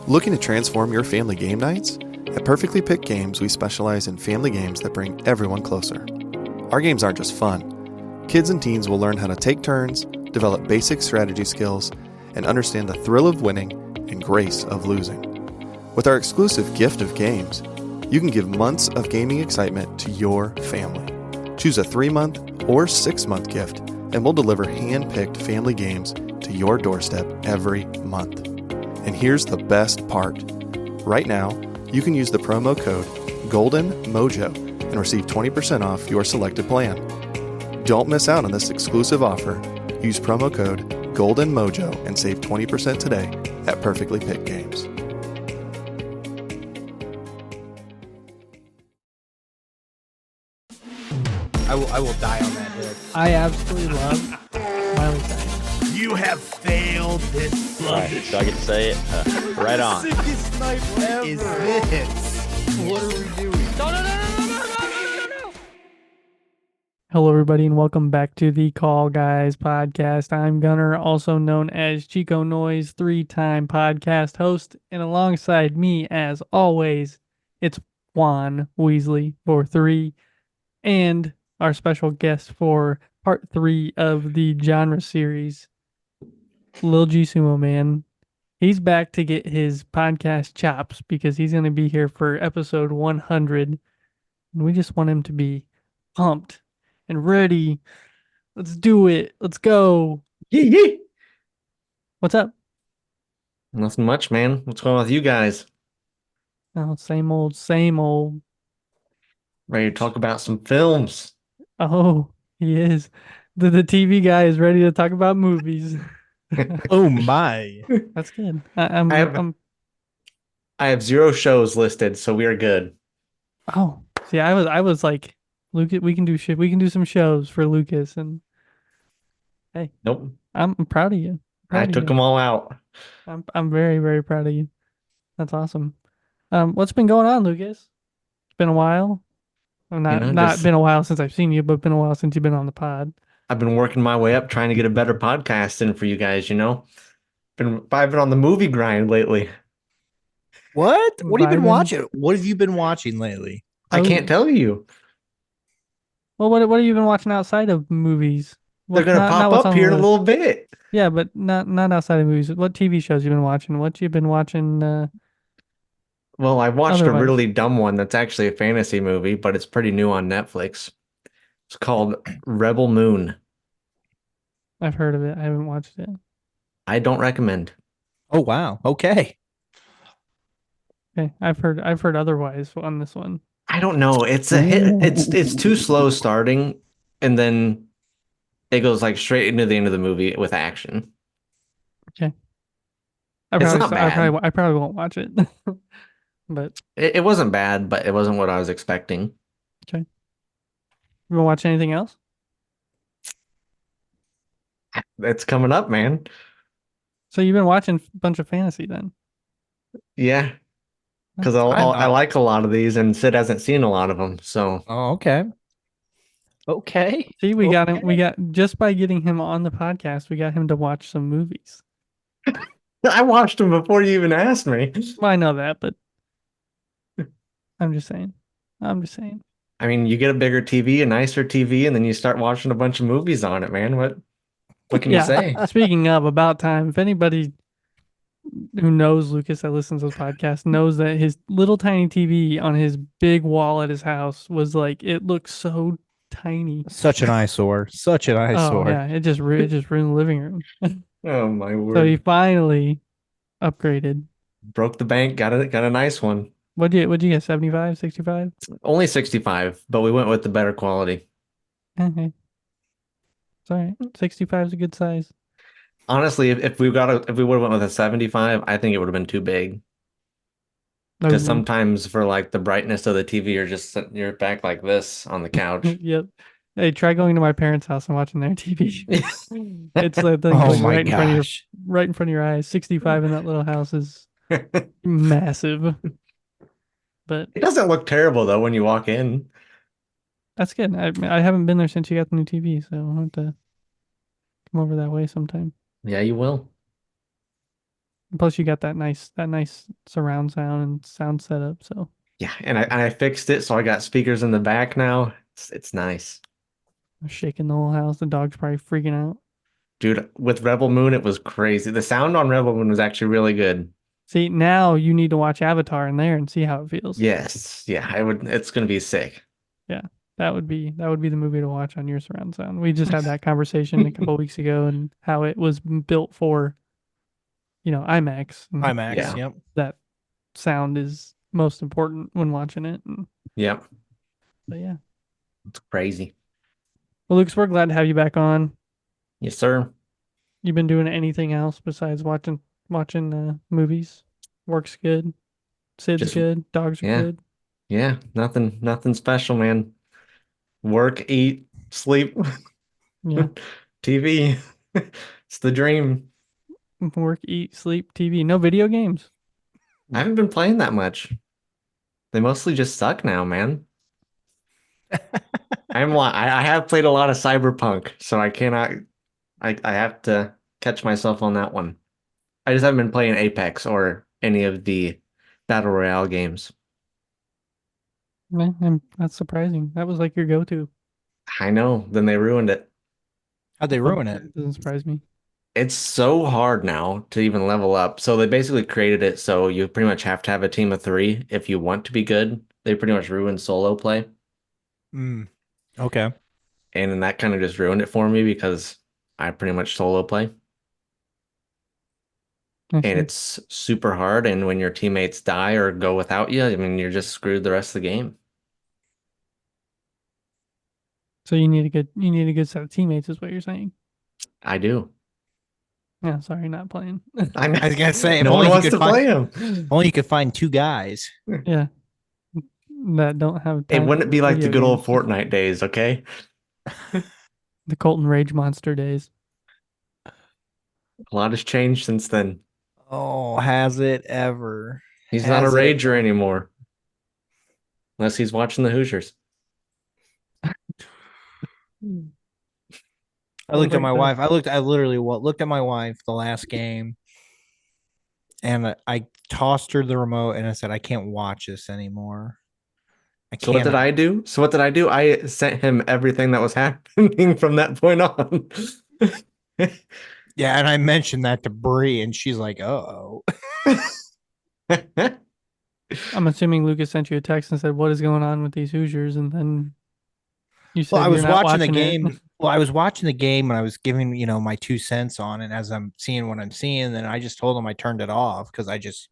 Looking to transform your family game nights? At Perfectly Picked Games, we specialize in family games that bring everyone closer. Our games aren't just fun. Kids and teens will learn how to take turns, develop basic strategy skills, and understand the thrill of winning and grace of losing. With our exclusive gift of games, you can give months of gaming excitement to your family. Choose a 3-month or 6-month gift, and we'll deliver hand-picked family games to your doorstep every month. And here's the best part. Right now, you can use the promo code GOLDENMOJO and receive 20% off your selected plan. Don't miss out on this exclusive offer. Use promo code GOLDENMOJO and save 20% today at Perfectly Picked Games. I will die on that hill. I absolutely love Miley Cyrus. You have failed this Right, so I get to say it. Right on. Sickest night ever. Is this? What are we doing? No. Hello, everybody, and welcome back to the Call Guys podcast. I'm Gunner, also known as Chico Noise, 3-time podcast host, and alongside me, as always, it's Juan Weasley for 3, and our special guest for part 3 of the genre series, Lil G Sumo Man. He's back to get his podcast chops because he's going to be here for episode 100. And we just want him to be pumped and ready. Let's do it. Let's go. Yee. What's up? Nothing much, man. What's going on with you guys? Oh, same old. Ready to talk about some films? Oh, he is. The TV guy is ready to talk about movies. Oh my! That's good. I have 0 shows listed, so we are good. Oh, see, I was like, Lucas, we can do shit. We can do some shows for Lucas, and hey, Nope. I'm proud of you. I took them all out. I'm very, very proud of you. That's awesome. What's been going on, Lucas? It's been a while. Well, not been a while since I've seen you, but been a while since you've been on the pod. I've been working my way up trying to get a better podcast in for you guys, you know? I've been on the movie grind lately. What? What have you been Vibing. watching? What have you been watching lately? I can't tell you. Well, what have you been watching outside of movies? They're going to pop what's up on here in the a list. little bit. Yeah, but not outside of movies. What TV shows you been watching? What you been watching? Well, I watched Otherwise. a really dumb one that's actually a fantasy movie, but it's pretty new on Netflix. It's called Rebel Moon. I've heard of it. I haven't watched it. I don't recommend. Oh wow. Okay. Okay, I've heard otherwise on this one. I don't know. It's a hit. It's too slow starting, and then it goes like straight into the end of the movie with action. Okay. It's not bad. I probably won't watch it. But It wasn't bad, but it wasn't what I was expecting. you been watching anything else? It's coming up, man. So you've been watching a bunch of fantasy then? Yeah, because I'm not. I like a lot of these, and Sid hasn't seen a lot of them. So Oh, okay. Okay. See, we got him. Okay. We got just by getting him on the podcast, we got him to watch some movies. I watched them before you even asked me. Well, I know that, but I'm just saying. I mean, you get a bigger TV, a nicer TV, and then you start watching a bunch of movies on it, man. What can you say? Speaking of about time, if anybody who knows Lucas that listens to this podcast knows that his little tiny TV on his big wall at his house was like, it looks so tiny. Such an eyesore. Such an Oh eyesore. yeah, it just ruined the living room. Oh my word! So he finally upgraded. Broke the bank. Got a nice one. What'd you get? 75, 65? Only 65, but we went with the better quality. Okay. It's all right. 65 is a good size. Honestly, if we would have went with a 75, I think it would have been too big. Because Oh, sometimes for like the brightness of the TV, you're just sitting your back like this on the couch. Yep. Hey, try going to my parents' house and watching their TV. It's like Oh my right in front of gosh. right in front of your eyes. 65 in that little house is massive. But It doesn't look terrible though when you walk in. that's good. I haven't been there since you got the new TV, so I'll have to come over that way sometime. Yeah, you will. Plus, you got that nice surround sound and sound setup. So Yeah, and I fixed it, so I got speakers in the back now. It's nice. shaking the whole house. The dog's probably freaking out. Dude, with Rebel Moon, it was crazy. The sound on Rebel Moon was actually really good. See, now you need to watch Avatar in there and see how it feels. Yes. Yeah, I would it's gonna be sick. Yeah, that would be the movie to watch on your surround sound. We just had that conversation a couple weeks ago and how it was built for, IMAX. And IMAX. Yeah. Yep. that sound is most important when watching it. Yep. But yeah. It's crazy. Well, Lucas, we're glad to have you back on. Yes, sir. You've been doing anything else besides watching movies? Work's good. Sid's Just good. Dogs are yeah. good. Yeah, nothing special, man. Work, eat, sleep, Yeah. TV. It's the dream. Work, eat, sleep, TV. No video games. I haven't been playing that much. They mostly just suck now, man. I have played a lot of Cyberpunk, so I cannot I have to catch myself on that one. I just haven't been playing Apex or any of the Battle Royale games. That's surprising. That was like your go-to. I know, then they ruined it. How'd they ruin it? It doesn't surprise me. It's so hard now to even level up. So they basically created it so you pretty much have to have a team of three if you want to be good. They pretty much ruined solo play. Mm. Okay. And then that kind of just ruined it for me because I pretty much solo play. I And see. it's super hard. And when your teammates die or go without you, I mean, you're just screwed the rest of the game. So you need a good set of teammates, is what you're saying. I do. Yeah, sorry, not playing. I I was gonna say, if no one only you wants could to play find, him. if only you could find two guys. Yeah, that don't have It time wouldn't for be like the video good old games. Fortnite days, okay? The Colton Rage Monster days. A lot has changed since then. Oh, has it ever? He's not a Has it? rager anymore. Unless he's watching the Hoosiers. I looked at my Like wife. I literally looked at my wife the last game, and I tossed her the remote and I said, I can't watch this anymore. I So what can't. did I do? I sent him everything that was happening from that point on. Yeah, and I mentioned that to Bree, and she's like, "Oh, I'm assuming Lucas sent you a text and said, "What is going on with these Hoosiers?" And then you well, said I you're was not watching the watching it. game. Well, I was watching the game, and I was giving my 2 cents on it as I'm seeing what I'm seeing. Then I just told him I turned it off because I just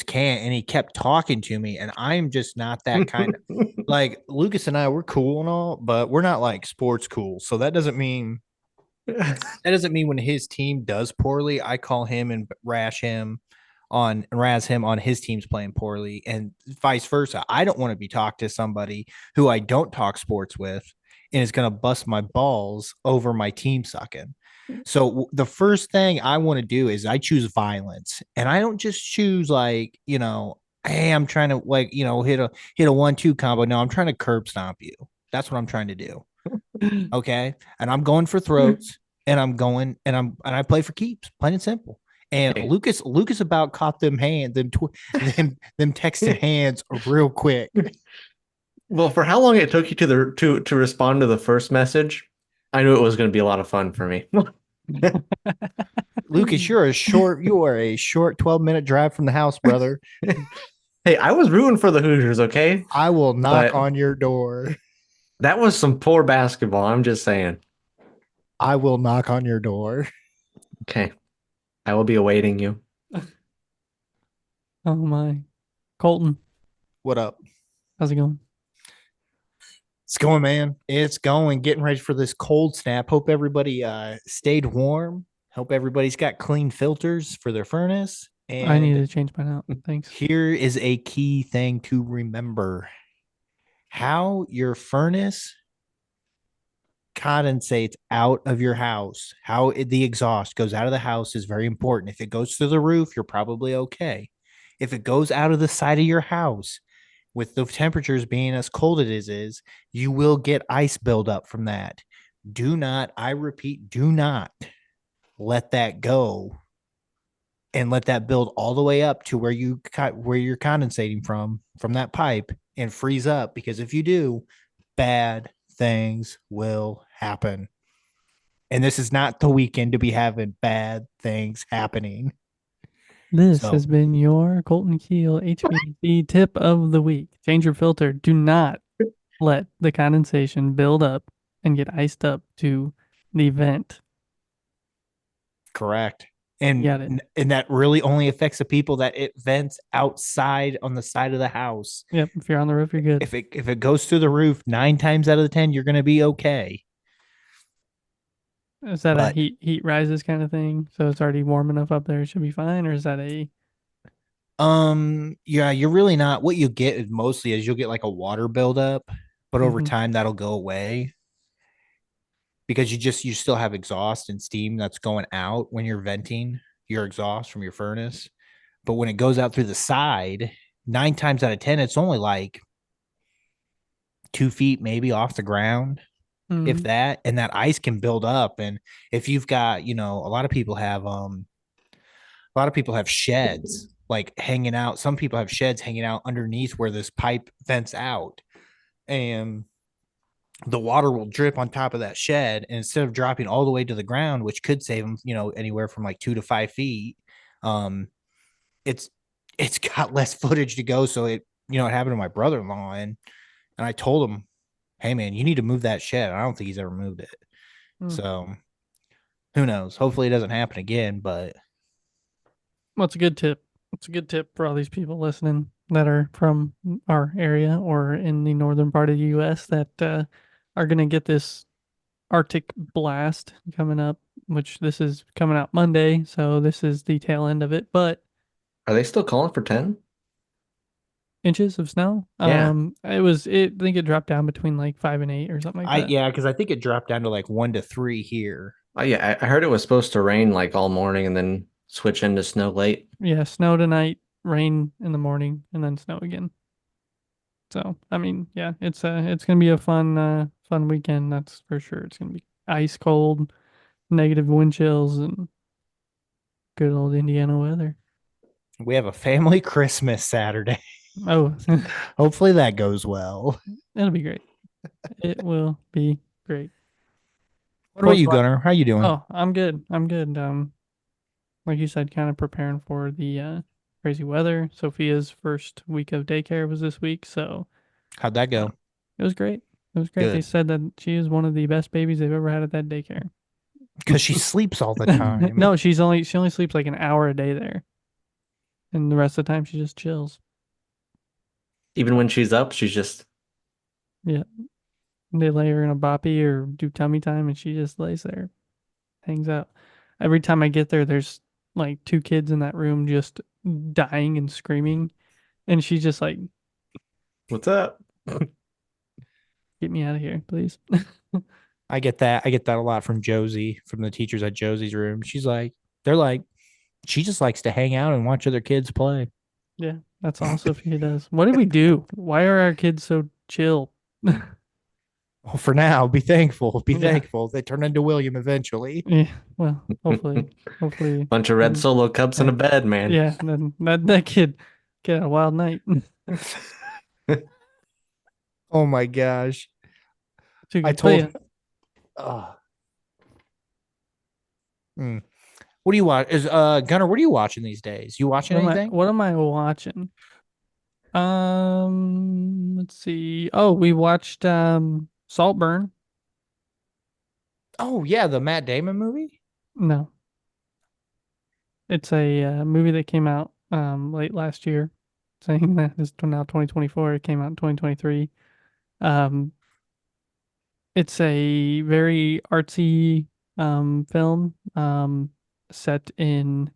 can't. And he kept talking to me, and I'm just not that kind of like Lucas and I. We're cool and all, but we're not like sports cool. So that doesn't mean when his team does poorly, I call him and razz him on his team's playing poorly, and vice versa. I don't want to be talked to somebody who I don't talk sports with and is going to bust my balls over my team sucking. So the first thing I want to do is I choose violence, and I don't just choose like, hey, I'm trying to like, hit a 1-2 combo. No, I'm trying to curb stomp you. That's what I'm trying to do. Okay. And I'm going for throats, and I play for keeps, plain and simple. And Hey. Lucas about caught them them texting hands real quick. Well, for how long it took you to respond to the first message, I knew it was going to be a lot of fun for me. Lucas, you are a short 12-minute drive from the house, brother. Hey, I was rooting for the Hoosiers, okay? I will knock But- on your door. That was some poor basketball, I'm just saying. I will knock on your door. Okay. I will be awaiting you. Oh my, Colton, What up? how's it going? It's going, man. It's going. Getting ready for this cold snap. Hope everybody stayed warm. Hope everybody's got clean filters for their furnace. And I need to change mine out. Thanks. here is a key thing to remember. How your furnace condensates out of your house, the exhaust goes out of the house is very important. If it goes through the roof, you're probably okay. If it goes out of the side of your house, with the temperatures being as cold as it is, you will get ice buildup from that. Do not, I repeat, do not let that go and let that build all the way up to where you're condensating from that pipe and freeze up, because if you do, bad things will happen. And this is not the weekend to be having bad things happening. This So has been your Colton Keel HVAC tip of the week. Change your filter. Do not let the condensation build up and get iced up to the vent. correct. Got it. And that really only affects the people that it vents outside on the side of the house. Yep. If you're on the roof, you're good. If it goes through the roof 9 times out of the 10, you're going to be okay. Is that a But heat rises kind of thing? So it's already warm enough up there, it should be fine, or is that a yeah, you're really not. What you get is mostly is you'll get like a water buildup, but over Mhm. time that'll go away because you still have exhaust and steam that's going out when you're venting your exhaust from your furnace. But when it goes out through the side, 9 times out of 10, it's only like 2 feet maybe off the ground, if Mhm. that, and that ice can build up. And if you've got, a lot of people have sheds like hanging out. Some people have sheds hanging out underneath where this pipe vents out, and the water will drip on top of that shed. And instead of dropping all the way to the ground, which could save them, anywhere from like 2 to 5 feet, um, it's it's got less footage to go. So it happened to my brother-in-law, and I told him, hey man, you need to move that shed. I don't think he's ever moved it. Mm. So who knows? Hopefully it doesn't happen again, but Well, it's a good tip. It's a good tip for all these people listening that are from our area or in the northern part of the U.S. that are going to get this Arctic blast coming up, which this is coming out Monday. So this is the tail end of it. But Are they still calling for 10? inches of snow. Yeah. I think it dropped down between like 5 and 8 or something like that. yeah, because I think it dropped down to like 1 to 3 here. Oh yeah, I heard it was supposed to rain like all morning and then switch into snow late. Yeah, snow tonight, rain in the morning, and then snow again. So I mean, yeah, it's gonna be a fun weekend, that's for sure. It's gonna be ice cold, negative wind chills, and good old Indiana weather. We have a family Christmas Saturday. Oh, Hopefully that goes well. it'll be great. It will be great. What about Close you, by. Gunnar? How you doing? Oh, I'm good. I'm good. Like you said, kind of preparing for the crazy weather. Sophia's first week of daycare was this week, so How'd that go? it was great. It was great. They Good. said that she is one of the best babies they've ever had at that daycare. Because she sleeps all the time. No, she only sleeps like an hour a day there, and the rest of the time she just chills. Even when she's up, she's just Yeah, they lay her in a boppy or do tummy time, and she just lays there, hangs out. Every time I get there, there's like two kids in that room just dying and screaming, and she's just like, what's up? "Get me out of here, please." I get that. I get that a lot from Josie, from the teachers at Josie's room. They're like, she just likes to hang out and watch other kids play. Yeah, that's all Sophia does. What did we do? Why are our kids so chill? Well, for now, be thankful. Be Yeah. thankful. They turn into William eventually. Yeah, well, hopefully. Bunch of red solo cups in a bed, man. Yeah, then that kid get a wild night. Oh my gosh. Too I good. But yeah, told Hmm. What do you watch? Is Gunnar, what are you watching these days? You watching anything? what am I watching? Let's see. Oh, we watched Saltburn. Oh yeah, the Matt Damon movie? No, it's a movie that came out late last year, saying that it's now 2024. It came out in 2023. Um, it's a very artsy film set in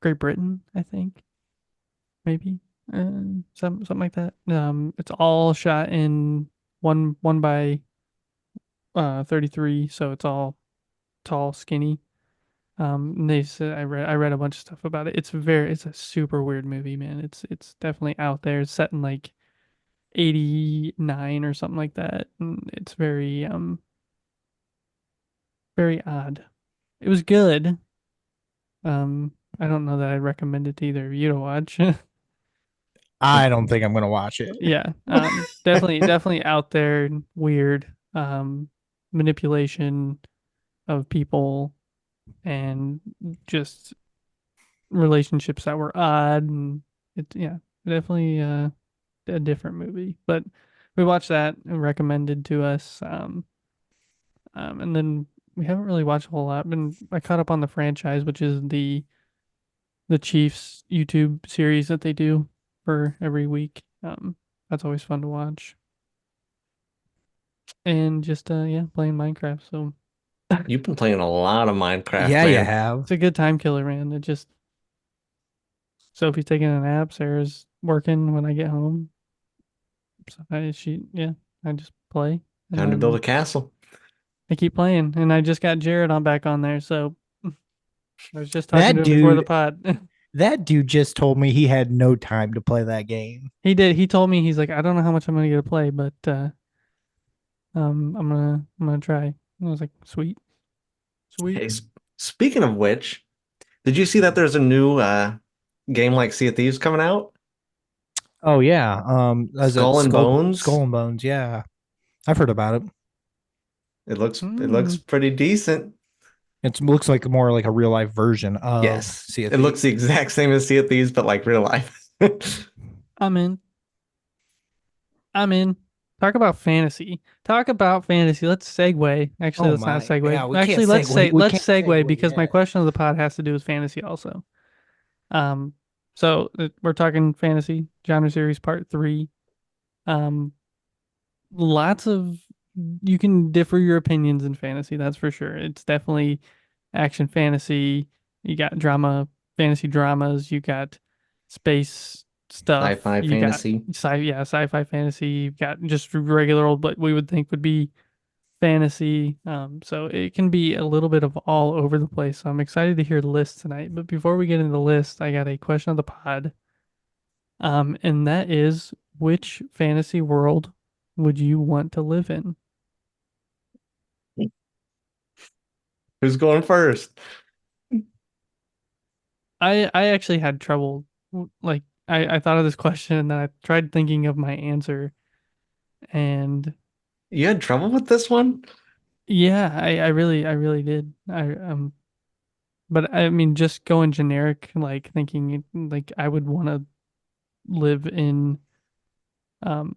Great Britain, I think, maybe something like that. It's all shot in one by 33, so it's all tall, skinny. And they said I read a bunch of stuff about it. It's a super weird movie, man. It's definitely out there. It's set in like 89 or something like that, and it's very odd. It was good. Um, I don't know that I'd recommend it to either of you to watch. I don't think I'm gonna watch it. Yeah, definitely out there, and weird, manipulation of people, and just relationships that were odd, and definitely a different movie. But we watched that and recommended to us, and then we haven't really watched a whole lot. I caught up on the franchise, which is the Chiefs YouTube series that they do for every week. That's always fun to watch. And just playing Minecraft. So You've been playing a lot of Minecraft, Yeah, you man. have. it's a good time killer, man. It just Sophie's taking a nap, Sarah's working when I get home. So I just play. And Time to build a then castle. I keep playing. And I just got Jared on back on there, so I was just talking That to him before the dude- pod. That dude just told me he had no time to play that game. He did. He told me, he's like, I don't know how much I'm gonna get to play, but I'm gonna try. And I was like, sweet. Hey, speaking of which, did you see that there's a new game like Sea of Thieves coming out? Oh yeah. Is it Skull and Bones? Skull and Bones, yeah. I've heard about it. It looks pretty decent. It looks like more like a real life version of Yes. Sea of It looks Thieves. the exact same as Sea of Thieves, but like real life. I'm in. Talk about fantasy. Let's segue. Actually, Oh let's not my. segue. Yeah, we Actually, can't let's segue. say We let's can't segue segue because my yet. question of the pod has to do with fantasy also. We're talking fantasy genre series part 3. Um, lots of you can differ your opinions in fantasy, that's for sure. It's definitely action fantasy. You got fantasy dramas, you got space stuff, Sci-fi you got fantasy. sci-fi fantasy, you've got just regular old what we would think would be fantasy. So it can be a little bit of all over the place. So I'm excited to hear the list tonight. But before we get into the list, I got a question of the pod. And that is, which fantasy world would you want to live in? Who's going first? I actually had trouble. Like I thought of this question and then I tried thinking of my answer. And You had trouble with this one? yeah, I really did. But I mean, just going generic, like thinking like I would want to live in um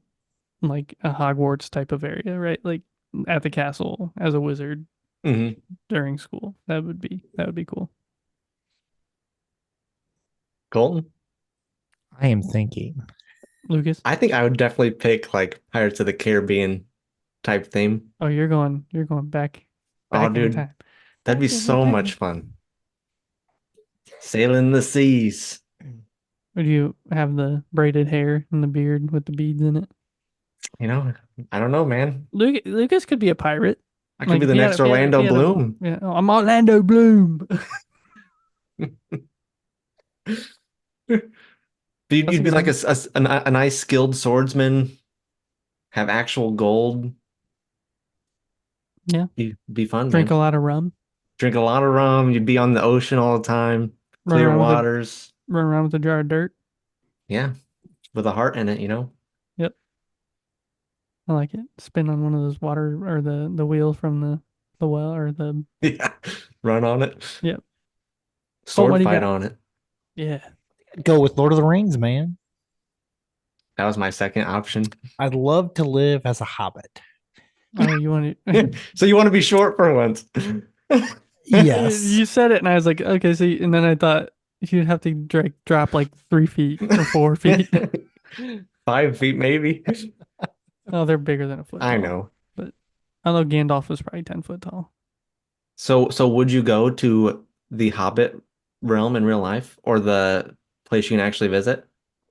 like a Hogwarts type of area, right? Like at the castle as a wizard Hmm. during school. That would be cool. Colton? I am thinking. Lucas? I think I would definitely pick like Pirates of the Caribbean type theme. Oh, you're going back Oh, in dude, time. that'd be so much fun. Sailing the seas. Would you have the braided hair and the beard with the beads in it? You know, I don't know, man. Lucas could be a pirate. I could be the next Orlando Bloom. Yeah, oh, I'm Orlando Bloom. You'd be like a nice skilled swordsman, have actual gold. Yeah. Be fun, Drink man. a lot of rum. Drink a lot of rum. You'd be on the ocean all the time. Run Clear around with waters. Run around with a jar of dirt. Yeah, with a heart in it, you know? Yep. I like it. Spin on one of those water or the wheel from the well or the Yeah. Run on it. Yep. what Sword do you fight got? on it. Yeah. Go with Lord of the Rings, man. That was my second option. I'd love to live as a hobbit. Oh, you want to? So you want to be short for once. Yes. You said it, and I was like, okay. So, and then I thought you'd have to drop like 3 feet or 4 feet. 5 feet, maybe. Oh, they're bigger than a foot. I tall. know. But I know Gandalf was probably 10 foot tall. So would you go to the Hobbit realm in real life or the place you can actually visit?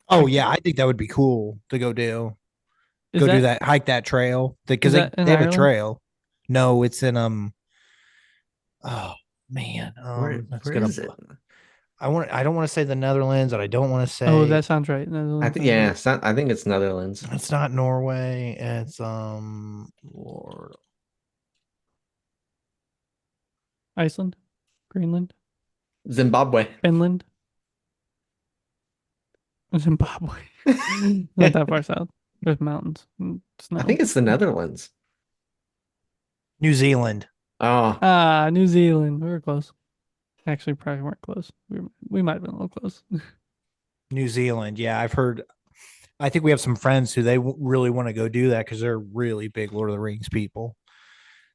Oh yeah, I think that would be cool to go do. Is Do that, hike that trail because that in they have Ireland? a trail. No, it's in Oh man, Where is it? I don't want to say the Netherlands, and I don't want to say. Oh, that sounds right. I think yeah, I think it's Netherlands. It's not Norway. It's Lord. Iceland, Greenland. Zimbabwe. Finland. Zimbabwe. Not that far south. There's mountains. Snow. I think it's the Netherlands. New Zealand. Oh, New Zealand. We were close. Actually, probably weren't close. We might have been a little close. New Zealand. Yeah, I've heard. I think we have some friends who they really want to go do that because they're really big Lord of the Rings people.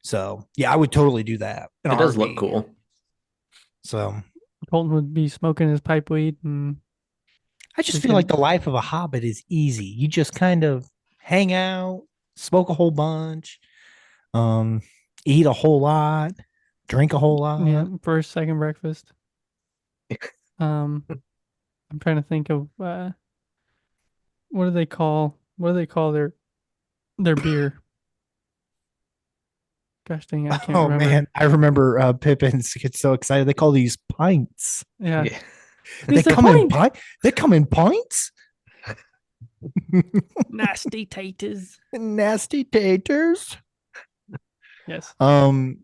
So yeah, I would totally do that. it does look cool. So Colton would be smoking his pipe weed, and I just We feel like could- the life of a hobbit is easy. You just kind of hang out, smoke a whole bunch, um, eat a whole lot, drink a whole lot. yeah, first, second breakfast. I'm trying to think of what do they call their beer? Gosh dang, I can't Oh remember. man, I remember Pippins gets so excited. They call these pints. Yeah, Yeah. They It's a come in pint. They come in pints. Nasty taters. Nasty taters. Yes, 11sies.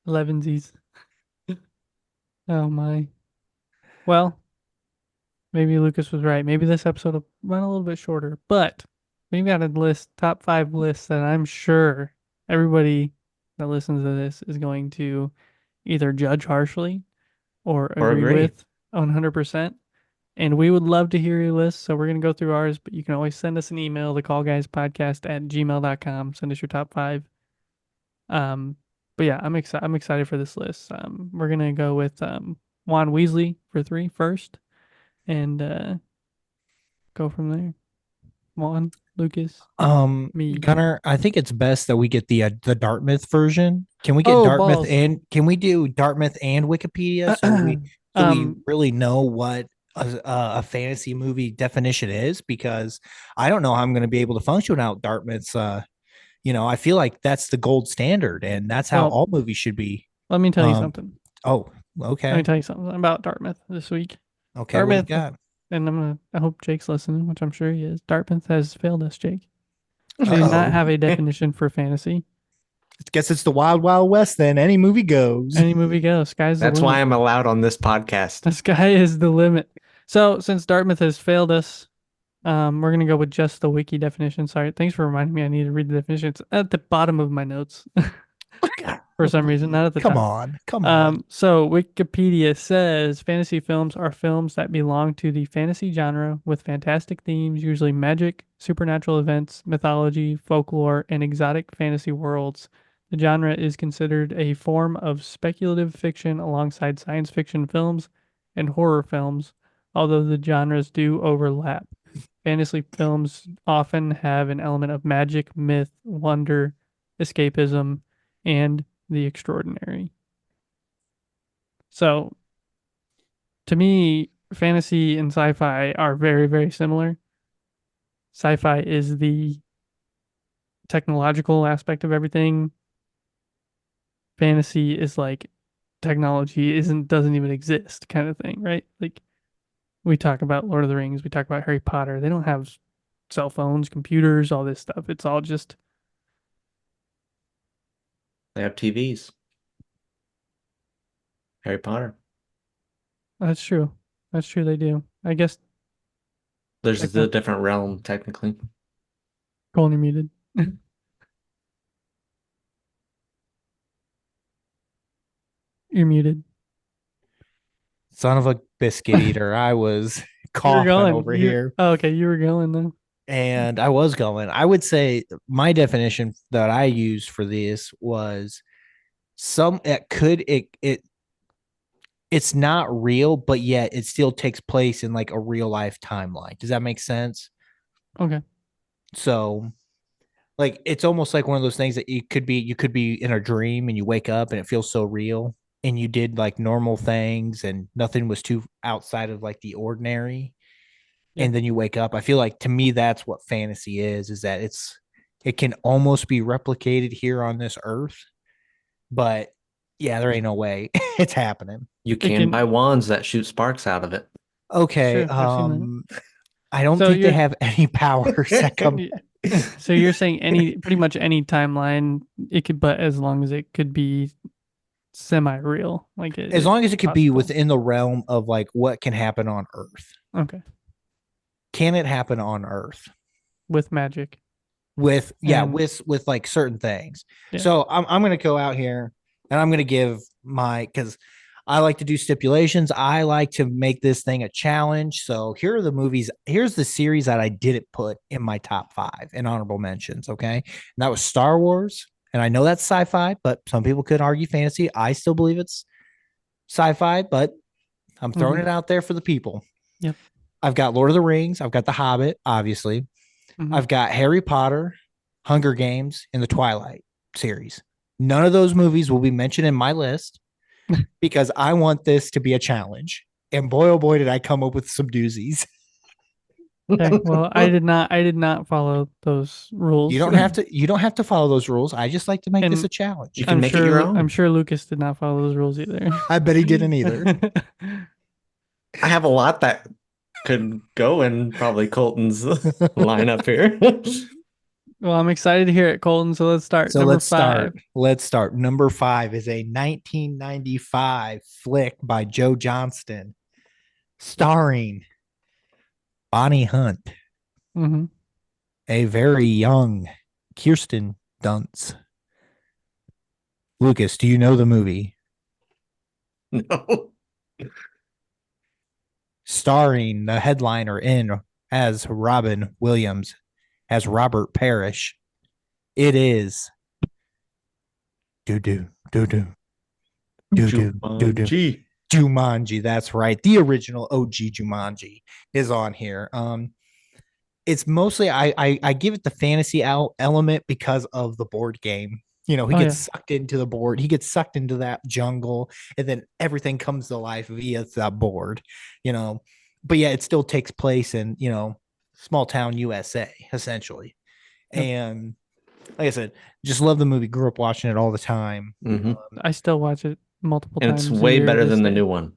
11sies. Oh my. Well, maybe Lucas was right. Maybe this episode will run a little bit shorter, but we've got a list, top 5 lists that I'm sure everybody that listens to this is going to either judge harshly or agree agree. with 100%. And we would love to hear your list. So we're going to go through ours, but you can always send us an email, thecallguyspodcast@gmail.com. Send us your top 5. But yeah, I'm excited for this list. We're going to go with Juan Weasley for 3 first and go from there. Juan, Lucas. Me. Gunnar, I think it's best that we get the Dartmouth version. Can we get Oh, Dartmouth balls. and can we do Dartmouth and Wikipedia so we really know what a fantasy movie definition is? Because I don't know how I'm going to be able to function without Dartmouth's. I feel like that's the gold standard, and that's how Well, all movies should be. Let me tell you something. Oh, Let me okay, tell you something about Dartmouth this week. okay. What do you Dartmouth, got? and I hope Jake's listening, which I'm sure he is. Dartmouth has failed us, Jake. They do not Uh-oh. have a definition for fantasy. Guess it's the Wild Wild West. Then any movie goes. Any movie goes. Sky's the That's limit. why I'm allowed on this podcast. The sky is the limit. So since Dartmouth has failed us, we're gonna go with just the wiki definition. Sorry, thanks for reminding me. I need to read the definition. It's at the bottom of my notes for some reason, not at the Come top. on. So Wikipedia says fantasy films are films that belong to the fantasy genre with fantastic themes, usually magic, supernatural events, mythology, folklore, and exotic fantasy worlds. The genre is considered a form of speculative fiction alongside science fiction films and horror films, although the genres do overlap. Fantasy films often have an element of magic, myth, wonder, escapism, and the extraordinary. So, to me, fantasy and sci-fi are very, very similar. Sci-fi is the technological aspect of everything. Fantasy is like technology doesn't even exist kind of thing, right? Like we talk about Lord of the Rings, we talk about Harry Potter. They don't have cell phones, computers, all this stuff. It's all just They have TVs. Harry Potter. that's true. That's true. They do. I guess There's Like the that. different realm, technically. Colin, you're muted. You're muted. Son of a biscuit eater. I was You were coughing going over You- here. Oh, okay, you were going then. And I was going. I would say my definition that I used for this was it's not real, but yet it still takes place in like a real life timeline. Does that make sense? Okay. So like it's almost like one of those things that you could be in a dream and you wake up and it feels so real and you did like normal things and nothing was too outside of like the ordinary. Yeah. And then you wake up. I feel like to me that's what fantasy is that it can almost be replicated here on this earth. But yeah, there ain't no way it's happening. You can buy wands that shoot sparks out of it. Okay. Sure, I've seen I don't So think they you're- have any powers that come. So you're saying pretty much any timeline it could, but as long as it could be semi-real. Like as long as it could be possible. within the realm of like what can happen on Earth. Okay. Can it happen on Earth? With magic. With And- with like certain things. Yeah. So I'm gonna go out here and I'm gonna give because I like to do stipulations. I like to make this thing a challenge. So here are the movies. Here's the series that I didn't put in my top 5 in honorable mentions. Okay. And that was Star Wars. And I know that's sci-fi, but some people could argue fantasy. I still believe it's sci-fi, but I'm throwing it out there for the people. Yep. I've got Lord of the Rings. I've got The Hobbit, obviously. Mhm. I've got Harry Potter, Hunger Games, and the Twilight series. None of those movies will be mentioned in my list because I want this to be a challenge. And boy, oh boy, did I come up with some doozies. Okay. Well, I did not follow those rules. You don't have to follow those rules. I just like to make this And a challenge. You can make it your own. I'm sure Lucas did not follow those rules either. I bet he didn't either. I have a lot that could go in probably Colton's lineup here. Well, I'm excited to hear it, Colton. So let's start. So Number let's 5. start. Let's start. Number 5 is a 1995 flick by Joe Johnston, starring Bonnie Hunt, Mm-hmm. a very young Kirsten Dunst. Lucas, do you know the movie? No. Starring the headliner in as Robin Williams, as Robert Parrish. It is Jumanji. Jumanji, that's right. The original OG Jumanji is on here. It's mostly I give it the fantasy element because of the board game. You know, he gets sucked into the board. He gets sucked into that jungle, and then everything comes to life via that board. You know, but yeah, it still takes place in small town USA essentially. Yep. And like I said, just love the movie. Grew up watching it all the time. Mhm. I still watch it multiple And times. it's a way year better to than the this new day. one.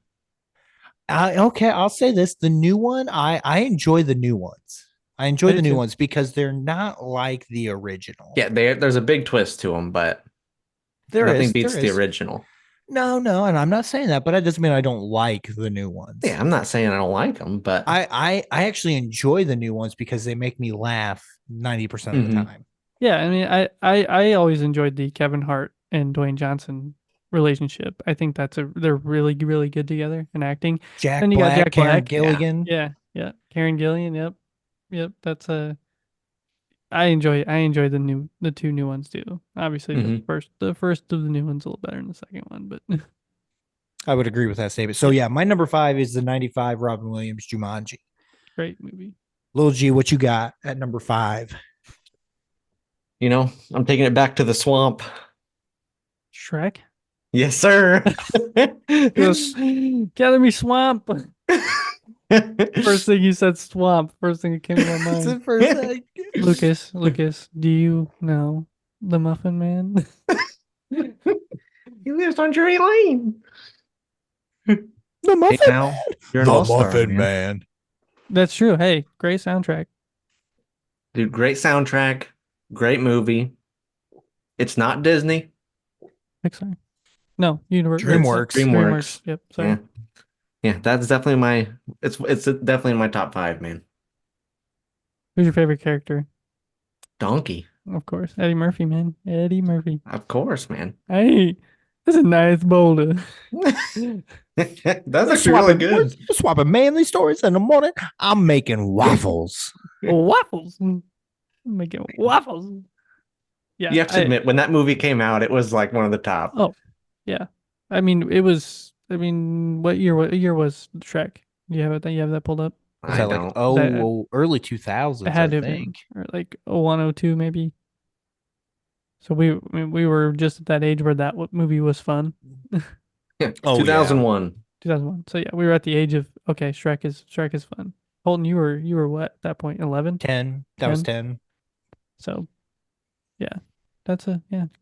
Okay, I'll say this: the new one, I enjoy the new ones. I enjoy I do the new too. ones because they're not like the original. Yeah, there's a big twist to them, but nothing beats the original. No, and I'm not saying that, but that doesn't mean I don't like the new ones. Yeah, I'm not saying I don't like them, but I actually enjoy the new ones because they make me laugh 90% of the Mhm. time. Yeah, I mean, I always enjoyed the Kevin Hart and Dwayne Johnson relationship. I think they're really, really good together in acting. Jack Then you got Black, Jack Karen Black. Gilligan. Yeah. Karen Gillian. Yep. That's I enjoy the 2 new ones too. Obviously, Mhm. the first of the new one's a little better than the second one, but I would agree with that statement. So yeah, my number 5 is the 95 Robin Williams Jumanji. great movie. Lil G, what you got at number 5? I'm taking it back to the swamp. Shrek. Yes, sir. Gather me swamp. First thing you said swamp. First thing that came to my It's mind. the first thing. Lucas, do you know the Muffin Man? He lives on Drury Lane. The Muffin Hey, now, Man. you're an all-star, man. Man. That's true. Hey, great soundtrack. Dude, great soundtrack, great movie. It's not Disney. Pixar. No, Universal. DreamWorks. DreamWorks. Yep. Sorry. Yeah. Yeah, that's definitely it's definitely in my top 5, man. Who's your favorite character? Donkey. Of course, Eddie Murphy, man. Eddie Murphy. Of course, man. Hey, that's a nice boulder. That's actually really good. We're swapping manly stories in the morning. I'm making waffles. Waffles. Making waffles. Yeah. You have to admit, when that movie came out, it was like one of the top. Oh, yeah. I mean, it was. I mean, what year was Shrek? You have it? You have that pulled up? Was I that don't. like early 2000s? It had I to have been, think. or like 102 maybe. So we were just at that age where that movie was fun. Yeah, Oh, 2001. 2001. So yeah, we were at the age of okay, Shrek is fun. Holton, you were what at that point? 11? 10. That was 10. So yeah, that's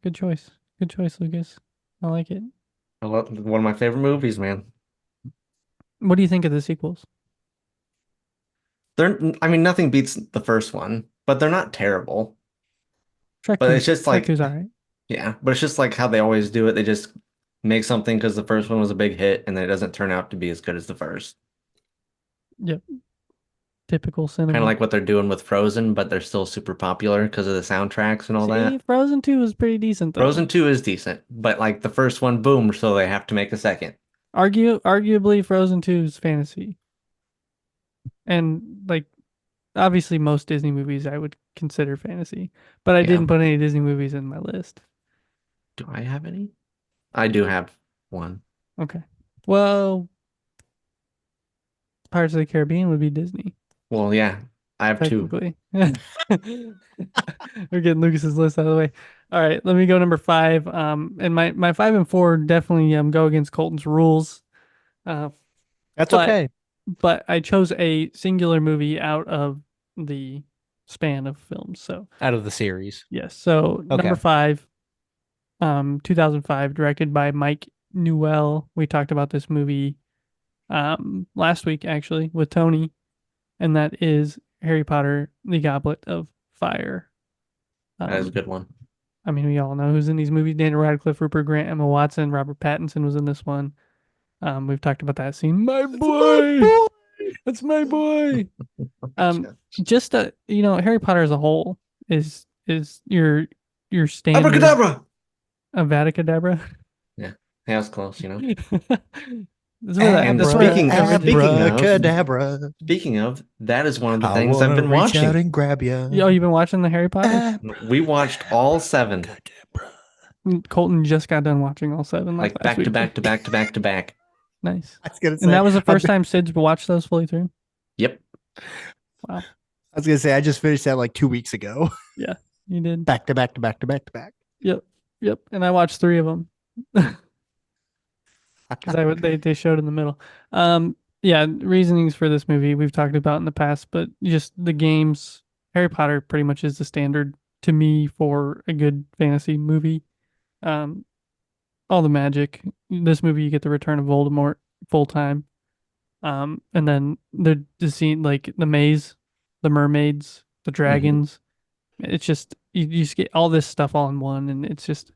good choice. Good choice, Lucas. I like it. One of my favorite movies, man. What do you think of the sequels? Nothing beats the first one, but they're not terrible. Shrek But 2 it's just Shrek like 2's all right. Yeah, but it's just like how they always do it. They just make something because the first one was a big hit, and then it doesn't turn out to be as good as the first. Yep. Typical Kind cinema. of like what they're doing with Frozen, but they're still super popular because of the soundtracks and all See, that. Frozen 2 was pretty decent though. Frozen 2 is decent, but like the first one, boom, so they have to make a second. Arguably Frozen 2 is fantasy. And like obviously most Disney movies I would consider fantasy, but I Yeah. didn't put any Disney movies in my list. Do I have any? I do have one. Okay. Well, Pirates of the Caribbean would be Disney, Well, yeah, I have two. technically. We're getting Lucas's list out of the way. All right, let me go number 5. And my 5 and 4 definitely go against Colton's rules. That's But- okay. But I chose a singular movie out of the span of films. So Out of the series. yes. So Okay. number 5, 2005, directed by Mike Newell. We talked about this movie last week actually with Tony, and that is Harry Potter: The Goblet of Fire. That is a good one. I mean, we all know who's in these movies: Daniel Radcliffe, Rupert Grant, Emma Watson, Robert Pattinson was in this one. We've talked about that scene. My boy, that's my boy. Just Harry Potter as a whole is your standard Abracadabra! Avada-Kedavra. Yeah, that's close, you know. That's where And that's where speaking of- Abracadabra. Speaking of, that is one of the I things I've wanna been reach out watching. and grab you. Oh, you've been watching the Harry Potter? We watched all 7, Colton just got done watching all 7 like last back to week. back to back to back to back. Nice. I was gonna say, And that was the first time Sid's watched those fully through? Yep. Wow. I was gonna say I just finished that like 2 weeks ago. You did. Back to back to back to back to back. Yep. And I watched 3 of them. Because they showed in the middle. Yeah, reasonings for this movie we've talked about in the past, but just the games. Harry Potter pretty much is the standard to me for a good fantasy movie. All the magic. This movie, you get the return of Voldemort full time. And then the scene, like the maze, the mermaids, the dragons. It's just you just get all this stuff all in one, and it's just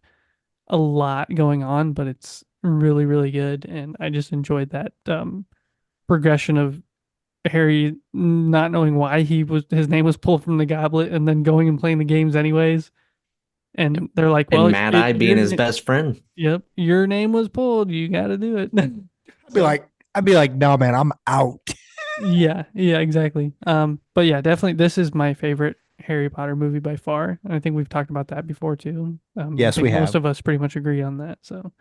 a lot going on, but it's really, really good. And I just enjoyed that progression of Harry not knowing why his name was pulled from the goblet, and then going and playing the games anyways. And they're like, "Well, And Mad Eye being his best friend. Yep, your name was pulled. You got to do it." I'd be like, no, man, I'm out. Yeah, exactly. But yeah, definitely, this is my favorite Harry Potter movie by far. And I think we've talked about that before too. Yes, I think we most have. of us pretty much agree on that. So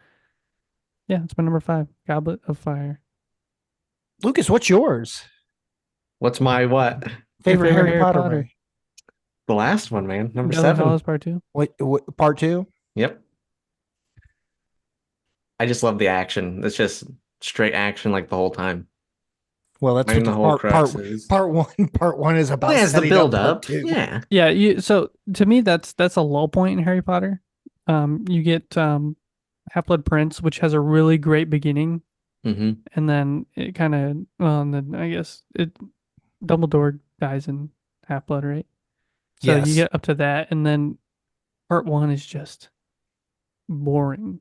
yeah, it's my number 5, Goblet of Fire. Lucas, what's yours? What's my what? Favorite favorite Harry Harry Potter Potter? movie? The last one, man. Number Deathly 7. Hallows Part 2. What part 2? Yep. I just love the action. It's just straight action like the whole time. Well, that's I mean, what the whole crux is. part one. Part 1 is about. Oh, yeah, it's the setting build part up. 2. Yeah. Yeah, so to me that's a low point in Harry Potter. You get Half-Blood Prince, which has a really great beginning, Mm-hmm. and then it kind of and then I guess Dumbledore dies in Half-Blood, right? So you Yes. get up to that, and then part 1 is just boring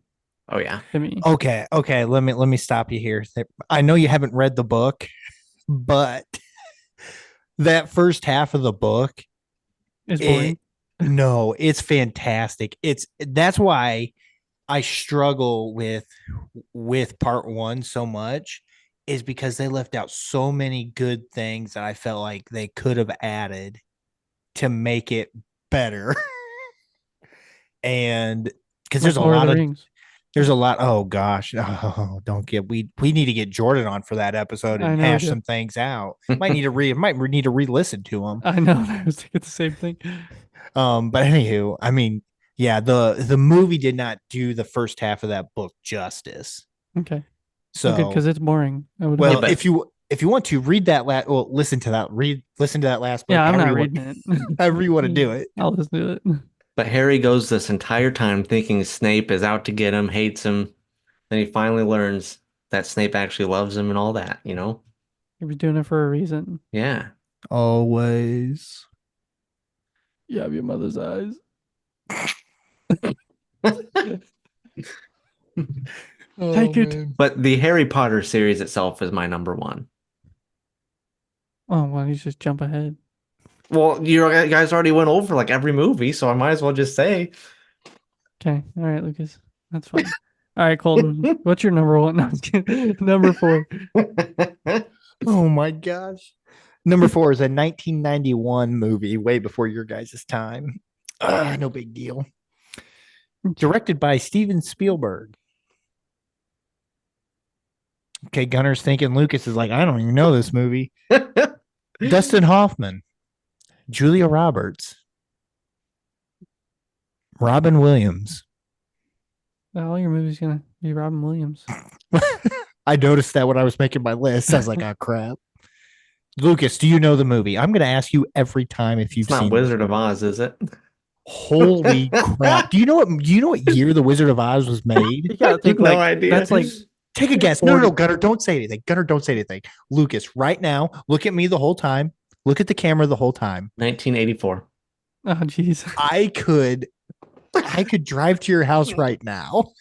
Oh yeah. to me. Okay. Let me stop you here. I know you haven't read the book, but that first half of the book, It's boring. no, it's fantastic. That's why I struggle with part 1 so much, is because they left out so many good things that I felt like they could have added to make it better. And because Like Lord of the Rings. there's a lot. Oh gosh, oh, don't get we need to get Jordan on for that episode I and know we hash do. some things out. Might need to re-listen to them. I know. I was thinking the same thing. But anywho, I mean, yeah, the movie did not do the first half of that book justice. Okay. So Good, because it's boring. I would well, Yeah, but- if you want to read that listen to that last book. yeah, I'm not however you reading want- it. however you want to do it. I'll just do it. But Harry goes this entire time thinking Snape is out to get him, hates him. Then he finally learns that Snape actually loves him and all that, you know? He was doing it for a reason. Yeah. Always. You have your mother's eyes. Take it. But the Harry Potter series itself is my number one. Oh, why don't you just jump ahead? Well, you guys already went over like every movie, so I might as well just say. Okay. All right, Lucas. That's fine. All right, Colton. What's your number one? No, I'm just kidding. Number 4. Oh my gosh. Number 4 is a 1991 movie, way before your guys' time. No big deal. Directed by Steven Spielberg. Okay, Gunner's thinking Lucas is like, I don't even know this movie. Dustin Hoffman, Julia Roberts, Robin Williams. All your movies gonna be Robin Williams. I noticed that when I was making my list. I was like, oh crap. Lucas, do you know the movie? I'm going to ask you every time if you've It's not seen Wizard this of Oz, is it? Holy crap. Do you know what year The Wizard of Oz was made? You gotta think No like idea. that's like Take a guess. No, Gunner, don't say anything. Gunner, don't say anything. Lucas, right now, look at me the whole time. Look at the camera the whole time. 1984. oh jeez. I could drive to your house right now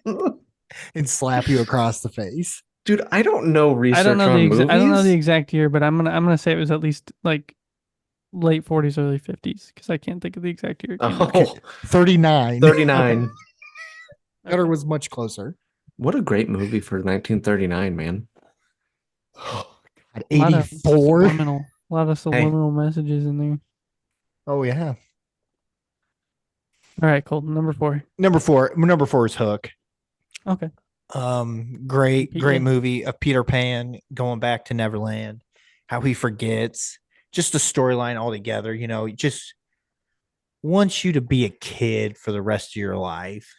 and slap you across the face. Dude, I don't know research I don't know on the movies. I don't know the exact year, but I'm gonna say it was at least like late 40s, early 50s because I can't think of the exact year. It came out. Oh, 39. 39. Gunner was much closer. What a great movie for 1939, man. At A lot of 84. subliminal- a lot of subliminal messages in there. Oh yeah. All right, Colton, number 4. Number four is Hook. Okay. Great Peter. movie of Peter Pan going back to Neverland, how he forgets, just the storyline altogether, just wants you to be a kid for the rest of your life.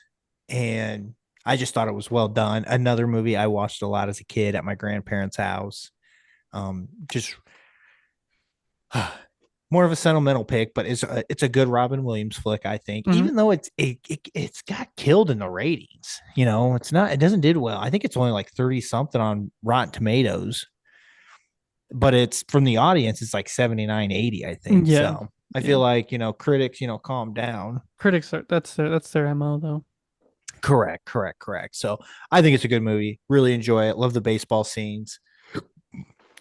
And I just thought it was well done. Another movie I watched a lot as a kid at my grandparents' house. Just more of a sentimental pick, but it's a good Robin Williams flick, I think. Mhm. Even though it's got killed in the ratings, it doesn't do well. I think it's only like 30 something on Rotten Tomatoes, but it's from the audience, it's like 79, 80, I think. Yeah. So I feel like, critics, calm down. Critics are that's their MO though. Correct. So I think it's a good movie. Really enjoy it. Love the baseball scenes.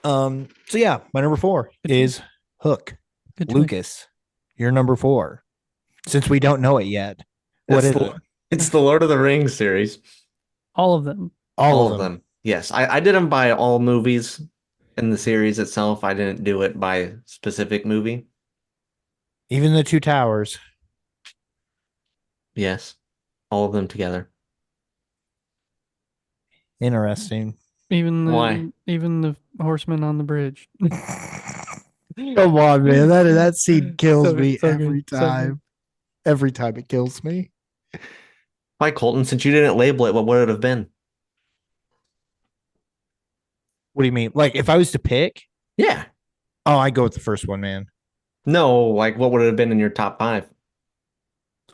So yeah, my number 4 is Hook. Good choice. Lucas, you're number 4. Since we don't know it yet, what is it? It's the Lord of the Rings series. All of them. All of them. Yes, I didn't buy all movies in the series itself. I didn't do it by specific movie. Even the Two Towers. Yes, all of them together. Interesting. Why? Even the horseman on the bridge. Come on, man. That scene kills So good, me so every good, so good. time. Every time it kills me. Why, Colton? Since you didn't label it, what would it have been? What do you mean? Like if I was to pick? Yeah. Oh, I go with the first one, man. No, like what would it have been in your top 5?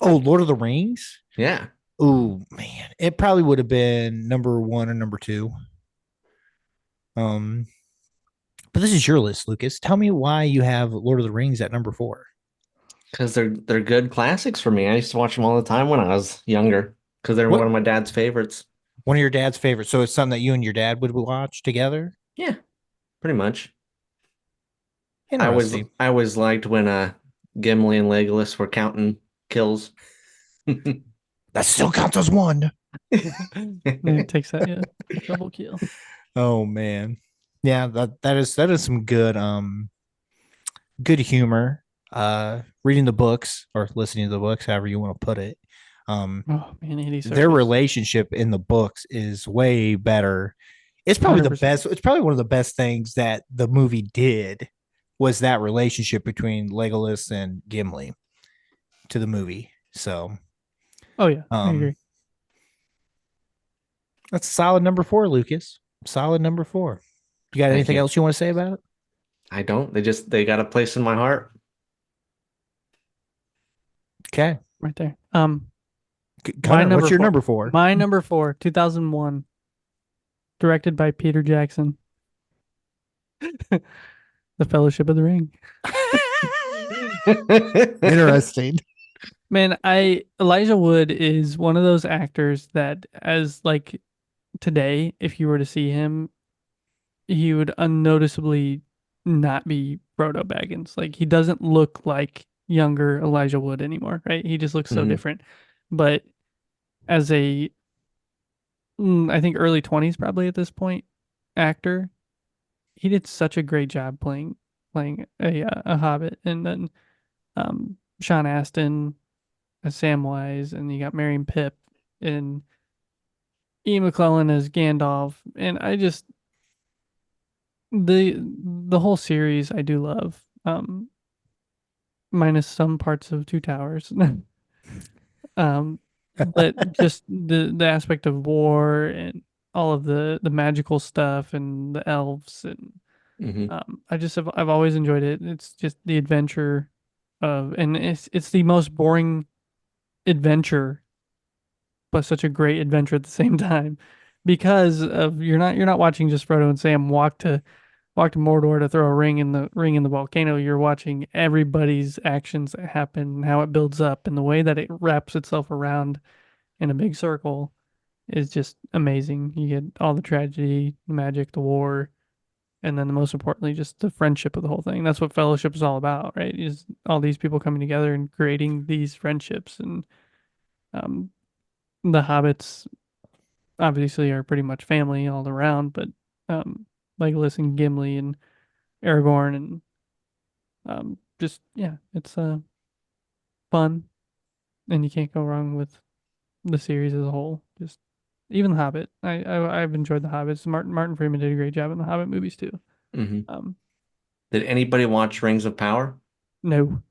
Oh, Lord of the Rings? Yeah. Oh, man. It probably would have been number 1 or number 2. But this is your list, Lucas. Tell me why you have Lord of the Rings at number 4. Because they're good classics for me. I used to watch them all the time when I was younger because they're one of my dad's favorites. One of your dad's favorites. So it's something that you and your dad would watch together? Yeah, pretty much. Interesting. I always liked when Gimli and Legolas were counting kills. That still counts as 1. It takes that double kill. Oh man. Yeah, that is some good good humor. Reading the books or listening to the books, however you want to put it. Oh man, Andy Serkis. Their relationship in the books is way better. It's probably 100%. the best. It's probably one of the best things that the movie did was that relationship between Legolas and Gimli to the movie. So, Oh yeah, I agree. That's a solid number 4, Lucas. Solid number 4. You got Thank anything you. else you want to say about it? I don't. They got a place in my heart. Okay. Right there. Connor, what's your number 4? My number 4, 2001. Directed by Peter Jackson. The Fellowship of the Ring. Interesting. Man, Elijah Wood is one of those actors that as like today, if you were to see him, he would unnoticeably not be Frodo Baggins. Like he doesn't look like younger Elijah Wood anymore, right? He just looks so Mhm. different. But as a I think early 20s probably at this point actor, he did such a great job playing a Hobbit, and then Sean Astin as Samwise, and you got Merry Pip and Ian McClellan as Gandalf, and I just the whole series I do love, minus some parts of Two Towers. But just the aspect of war and all of the magical stuff and the elves and Mhm. I've always enjoyed it. It's just the adventure of, and it's the most boring adventure, but such a great adventure at the same time, because of you're not watching just Frodo and Sam walk to Mordor to throw a ring in the volcano. You're watching everybody's actions that happen, and how it builds up, and the way that it wraps itself around in a big circle is just amazing. You get all the tragedy, the magic, the war, and then the most importantly, just the friendship of the whole thing. That's what fellowship is all about, right? Is all these people coming together and creating these friendships. And um, the hobbits obviously are pretty much family all around, but Legolas and Gimli and Aragorn and just yeah, it's fun, and you can't go wrong with the series as a whole. Just even the Hobbit, I've enjoyed the Hobbits. Martin Freeman did a great job in the Hobbit movies too. Mhm. Um, Did anybody watch Rings of Power? no,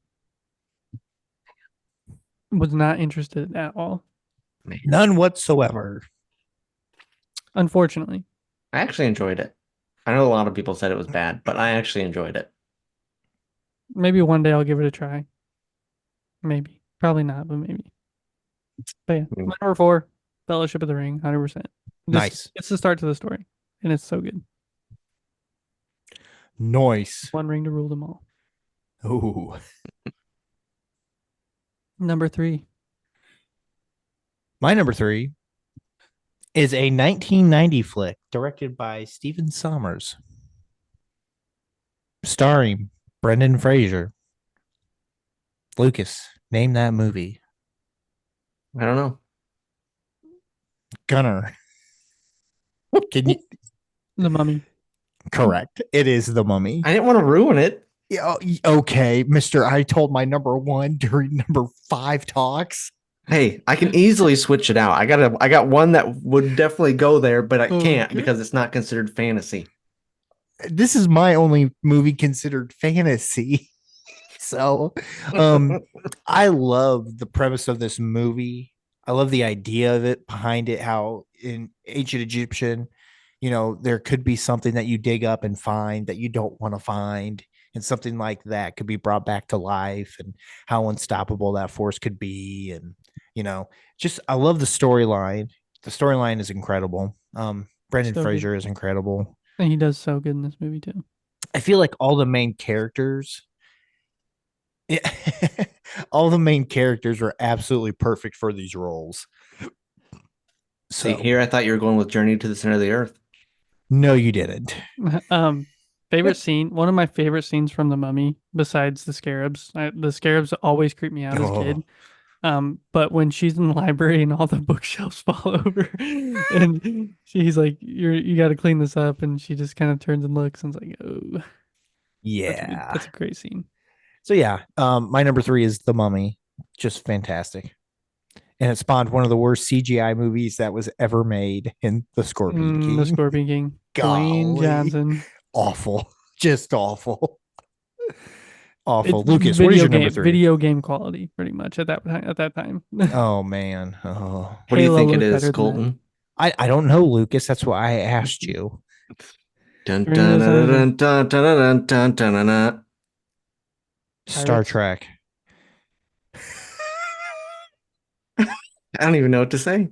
was not interested at all. None whatsoever. Unfortunately, I actually enjoyed it. I know a lot of people said it was bad, but I actually enjoyed it. maybe one day I'll give it a try. Maybe, probably not, but maybe. But yeah, Mm. my number 4, Fellowship of the Ring, 100%. Nice. It's the start to the story, and it's so good. Nice. One ring to rule them all. Ooh. Number 3, My number 3 is a 1990 flick directed by Stephen Sommers, starring Brendan Fraser. Lucas, name that movie. I don't know. Gunner. Can you? The Mummy. Correct. It is The Mummy. I didn't want to ruin it. Yeah, okay, Mister. I told my number 1 during number 5 talks. Hey, I can easily switch it out. I got one that would definitely go there, but I can't Okay. because it's not considered fantasy. This is my only movie considered fantasy. So, I love the premise of this movie. I love the idea of it behind it, how in ancient Egyptian, there could be something that you dig up and find that you don't want to find. And something like that could be brought back to life, and how unstoppable that force could be. And, just I love the storyline. The storyline is incredible. Brendan So good. Fraser is incredible. And he does so good in this movie too. I feel like all the main characters, yeah, all the main characters are absolutely perfect for these roles. See, So, here I thought you were going with Journey to the Center of the Earth. no, you didn't. Favorite scene. One of my favorite scenes from The Mummy, besides the scarabs. The scarabs always creep me out as a kid. But when she's in the library and all the bookshelves fall over, and she's like, "You got to clean this up," and she just kind of turns and looks, and it's like, "Oh, Yeah. that's a great scene." So yeah, my number 3 is The Mummy. Just fantastic. And it spawned one of the worst CGI movies that was ever made in The Scorpion King. The Scorpion King, Dwayne Golly. Johnson. Awful. Just awful. Awful. It's Lucas, what is your number 3? Video game quality, pretty much at that time. Oh man. Oh. What do you Halo think it looked is, better than that. Colton? I don't know, Lucas. That's why I asked you. Dun, Journey dun, to the Center of the- dun, dun, dun, dun, dun, dun, dun, dun. Star Pirates. Trek. I don't even know what to say.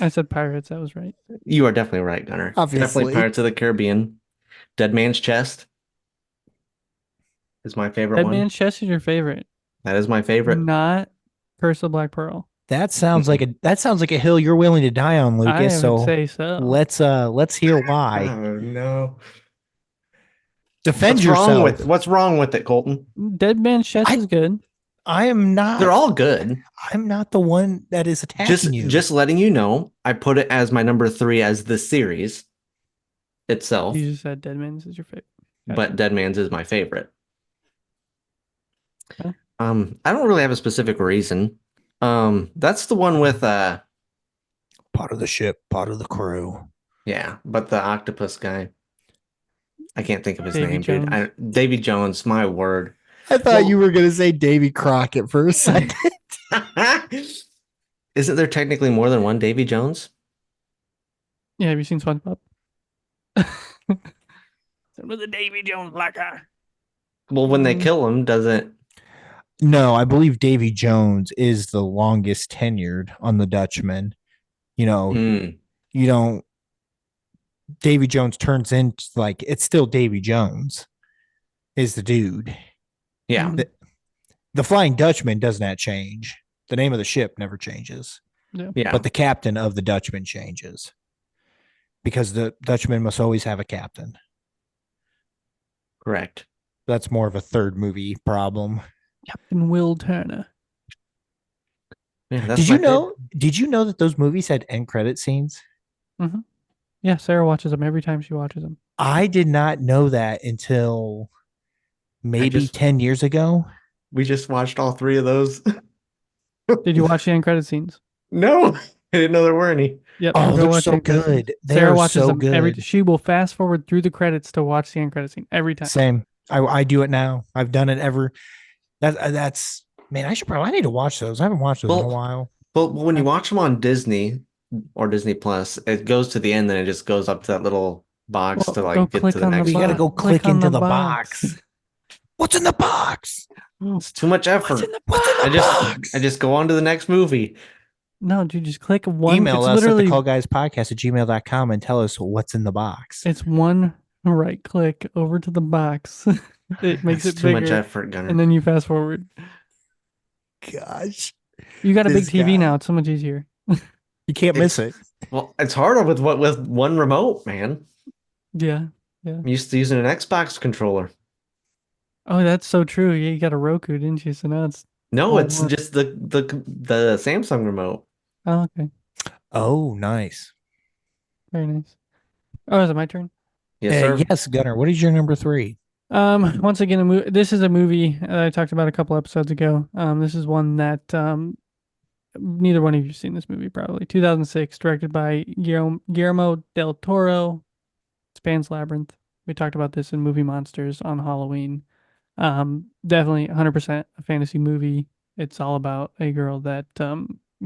I said pirates. That was right. You are definitely right, Gunnar. Obviously. Definitely Pirates of the Caribbean. Dead Man's Chest is my favorite Dead one. Man's Chest is your favorite, That is my favorite. not Curse of Black Pearl. That sounds like a hill you're willing to die on, Lucas. I would So say so. let's hear why. Oh no. Defend yourself. What's wrong with it, Colton? Dead Man's Chest is good. I am not. They're all good. I'm not the one that is attacking you. Just letting you know, I put it as my number 3 as the series itself, You just said Dead Man's is your favorite. but Dead Man's is my favorite. Okay. I don't really have a specific reason. That's the one with part of the ship, part of the crew. yeah, but the octopus guy. I can't think of his Davy name, Jones. dude. Davy Jones, my word. I thought you were gonna say Davy Crockett for a second. Isn't there technically more than one Davy Jones? Yeah, have you seen SpongeBob? With the Davy Jones lacquer. Well, when they kill him, doesn't No, I believe Davy Jones is the longest tenured on the Dutchman. You know, you don't. Davy Jones turns into like it's still Davy Jones is the dude. yeah. The Flying Dutchman does not change. The name of the ship never changes. Yeah. But the captain of the Dutchman changes. Because the Dutchman must always have a captain. Correct. That's more of a third movie problem. Captain Will Turner. Yeah, that's Did my you know? favorite. Did you know that those movies had end credit scenes? Mm-hmm. Yeah, Sarah watches them every time she watches them. I did not know that until maybe 10 years ago. We just watched all 3 of those. Did you watch the end credit scenes? No, I didn't know there were any. Yep. Oh, go they're watch so the end credit good. scenes. They Sarah are watches so them every. good. She will fast forward through the credits to watch the end credit scene every time. Same. I do it now. I've done it ever. That's man. I need to watch those. I haven't watched those in a while. But when you watch them on Disney or Disney Plus, it goes to the end, then it just goes up to that little box to go like get click to the on the next You got to one. go Click click on into the the box. box. What's in the box? It's too much effort. What's in the box? I just go on to the next movie. No, dude, just click one. Email It's us at literally thecallguyspodcast@gmail.com and tell us what's in the box. it's one right click over to the box. It makes It's it too much bigger, effort, Gunner. and then you fast forward. Gosh, You got a big This TV guy. now. It's so much easier. you can't miss it. Well, it's harder with one remote, man. Yeah. I'm used to using an Xbox controller. Oh, that's so true. Yeah, you got a Roku, didn't you? So now it's No, all it's one. just the Samsung remote. Oh, okay. Oh, nice. Very nice. Oh, is it my turn? Yes, sir. Yes, Gunnar. What is your number 3? Once again, this is a movie I talked about a couple episodes ago. This is one that neither one of you have seen this movie probably. 2006, directed by Guillermo del Toro. It's Pan's Labyrinth. We talked about this in Movie Monsters on Halloween. Definitely 100% a fantasy movie. It's all about a girl that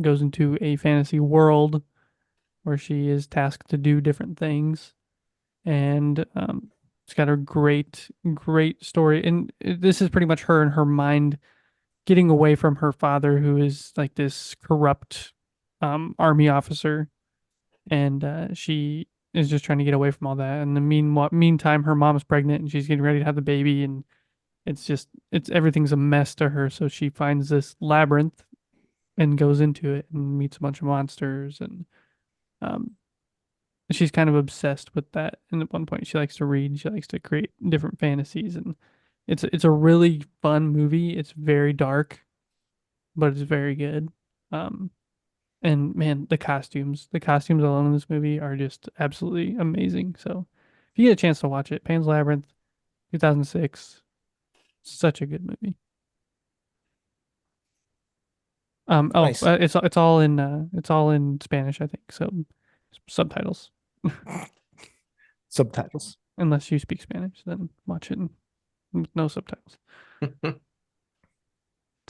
goes into a fantasy world where she is tasked to do different things. And it's got a great story. And this is pretty much her and her mind getting away from her father, who is like this corrupt army officer. And she is just trying to get away from all that. And the meantime, her mom's pregnant and she's getting ready to have the baby. And everything's a mess to her. So she finds this labyrinth and goes into it and meets a bunch of monsters. And she's kind of obsessed with that. And at one point, she likes to read. She likes to create different fantasies. And it's a really fun movie. It's very dark, but it's very good. And man, the costumes alone in this movie are just absolutely amazing. So if you get a chance to watch it, Pan's Labyrinth, 2006, such a good movie. Nice. It's all in Spanish, I think. So subtitles, Subtitles. unless you speak Spanish, then watch it with no subtitles.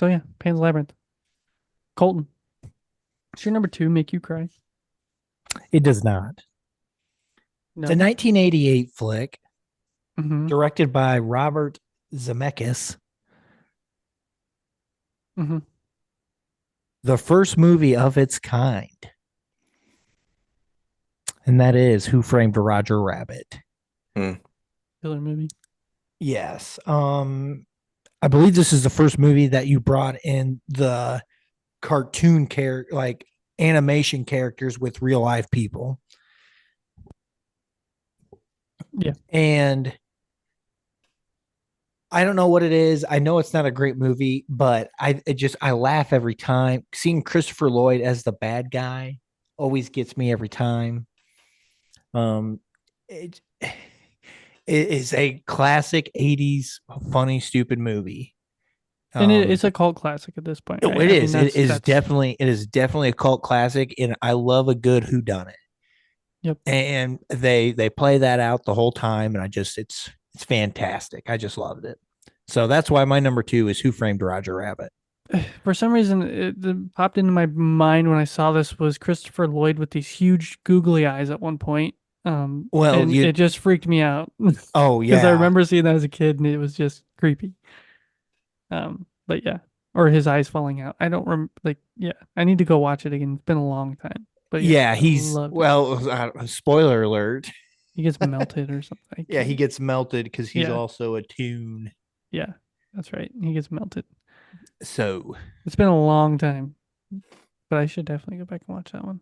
So yeah, Pan's Labyrinth. Colton, does your number 2 make you cry? It does not. No. It's a 1988 flick Mm-hmm. directed by Robert Zemeckis. Mm-hmm. The first movie of its kind. And that is Who Framed Roger Rabbit. Killer movie. Yes. I believe this is the first movie that you brought in the cartoon character, like animation characters with real life people. Yeah. And I don't know what it is. I know it's not a great movie, but I laugh every time. Seeing Christopher Lloyd as the bad guy always gets me every time. It, it is a classic 80s funny stupid movie. And it's a cult classic at this point, right? It I is. mean, It is that's definitely a cult classic, and I love a good whodunit. Yep. And they play that out the whole time, and it's fantastic. I just loved it. So that's why my number 2 is Who Framed Roger Rabbit. For some reason, it popped into my mind when I saw this was Christopher Lloyd with these huge googly eyes at one point. And it just freaked me out. Oh yeah, because I remember seeing that as a kid, and it was just creepy. But yeah, or his eyes falling out. I don't remember. Yeah, I need to go watch it again. It's been a long time. But yeah, spoiler alert. He gets melted or something. Yeah, he gets melted because he's also a toon. Yeah, that's right. He gets melted. So it's been a long time, but I should definitely go back and watch that one.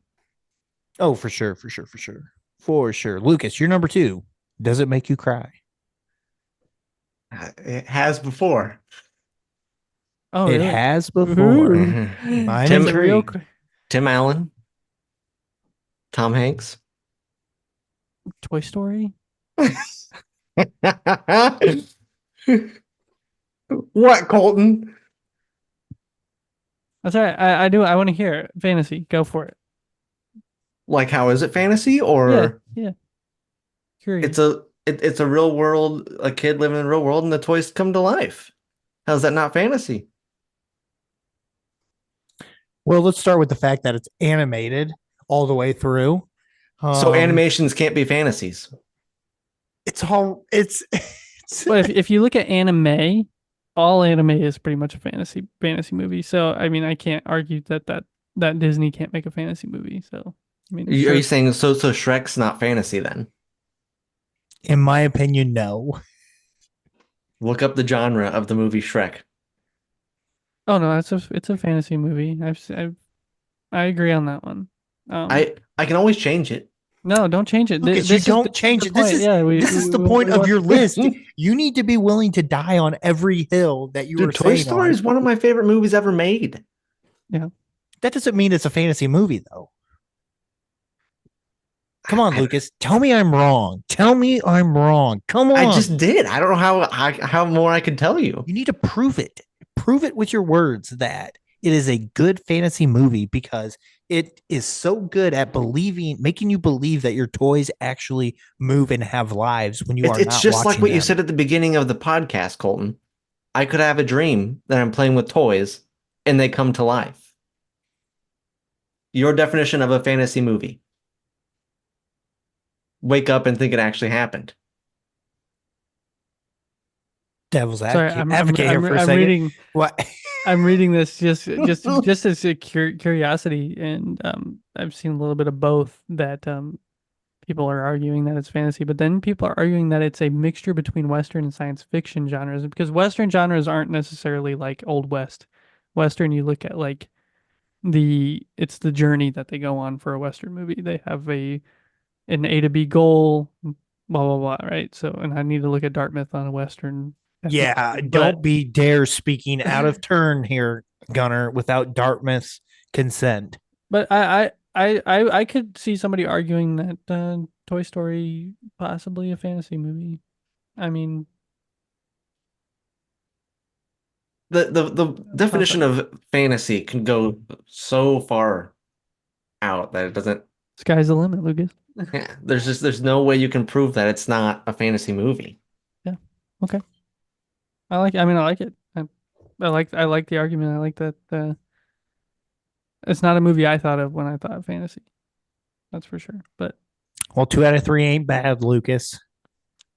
Oh, for sure. Lucas, you're number 2. Does it make you cry? It has before. Oh, it really? has before. Tim Allen, Tom Hanks, Toy Story. What, Colton? That's all right. I do. I want to hear it. Fantasy. Go for it. Like, how is it fantasy or? Yeah. Curious. It's a real world. A kid living in the real world, and the toys come to life. How's that not fantasy? Well, let's start with the fact that it's animated all the way through. So animations can't be fantasies. Well, if you look at anime, all anime is pretty much a fantasy movie. So I mean, I can't argue that Disney can't make a fantasy movie. So I mean, are you saying so Shrek's not fantasy then? In my opinion, no. Look up the genre of the movie Shrek. Oh no, it's a fantasy movie. I agree on that one. I can always change it. No, don't change it. Lucas, you don't change it. This is the point of your list. You need to be willing to die on every hill that you were saying. Toy Story is one of my favorite movies ever made. Yeah. That doesn't mean it's a fantasy movie, though. Come on, Lucas. Tell me I'm wrong. Come on. I just did. I don't know how more I could tell you. You need to prove it. Prove it with your words that it is a good fantasy movie because it is so good at making you believe that your toys actually move and have lives when you are not watching them. It's just like what you said at the beginning of the podcast, Colton. I could have a dream that I'm playing with toys and they come to life. Your definition of a fantasy movie. Wake up and think it actually happened. Devil's advocate here for a second. Reading, what? I'm reading this just as a curiosity, and I've seen a little bit of both. That people are arguing that it's fantasy, but then people are arguing that it's a mixture between Western and science fiction genres, because Western genres aren't necessarily like Old West. Western, you look at like it's the journey that they go on for a Western movie. They have an A to B goal, blah blah blah, right? So, and I need to look at Dartmouth on a Western. Yeah, don't be dare speaking out of turn here, Gunner, without Dartmouth's consent. But I could see somebody arguing that Toy Story possibly a fantasy movie. I mean, the definition of fantasy can go so far out that it doesn't. Sky's the limit, Lucas. Yeah, there's no way you can prove that it's not a fantasy movie. Yeah. Okay. I like it. I like the argument. I like that it's not a movie I thought of when I thought of fantasy. That's for sure. But 2 out of 3 ain't bad, Lucas.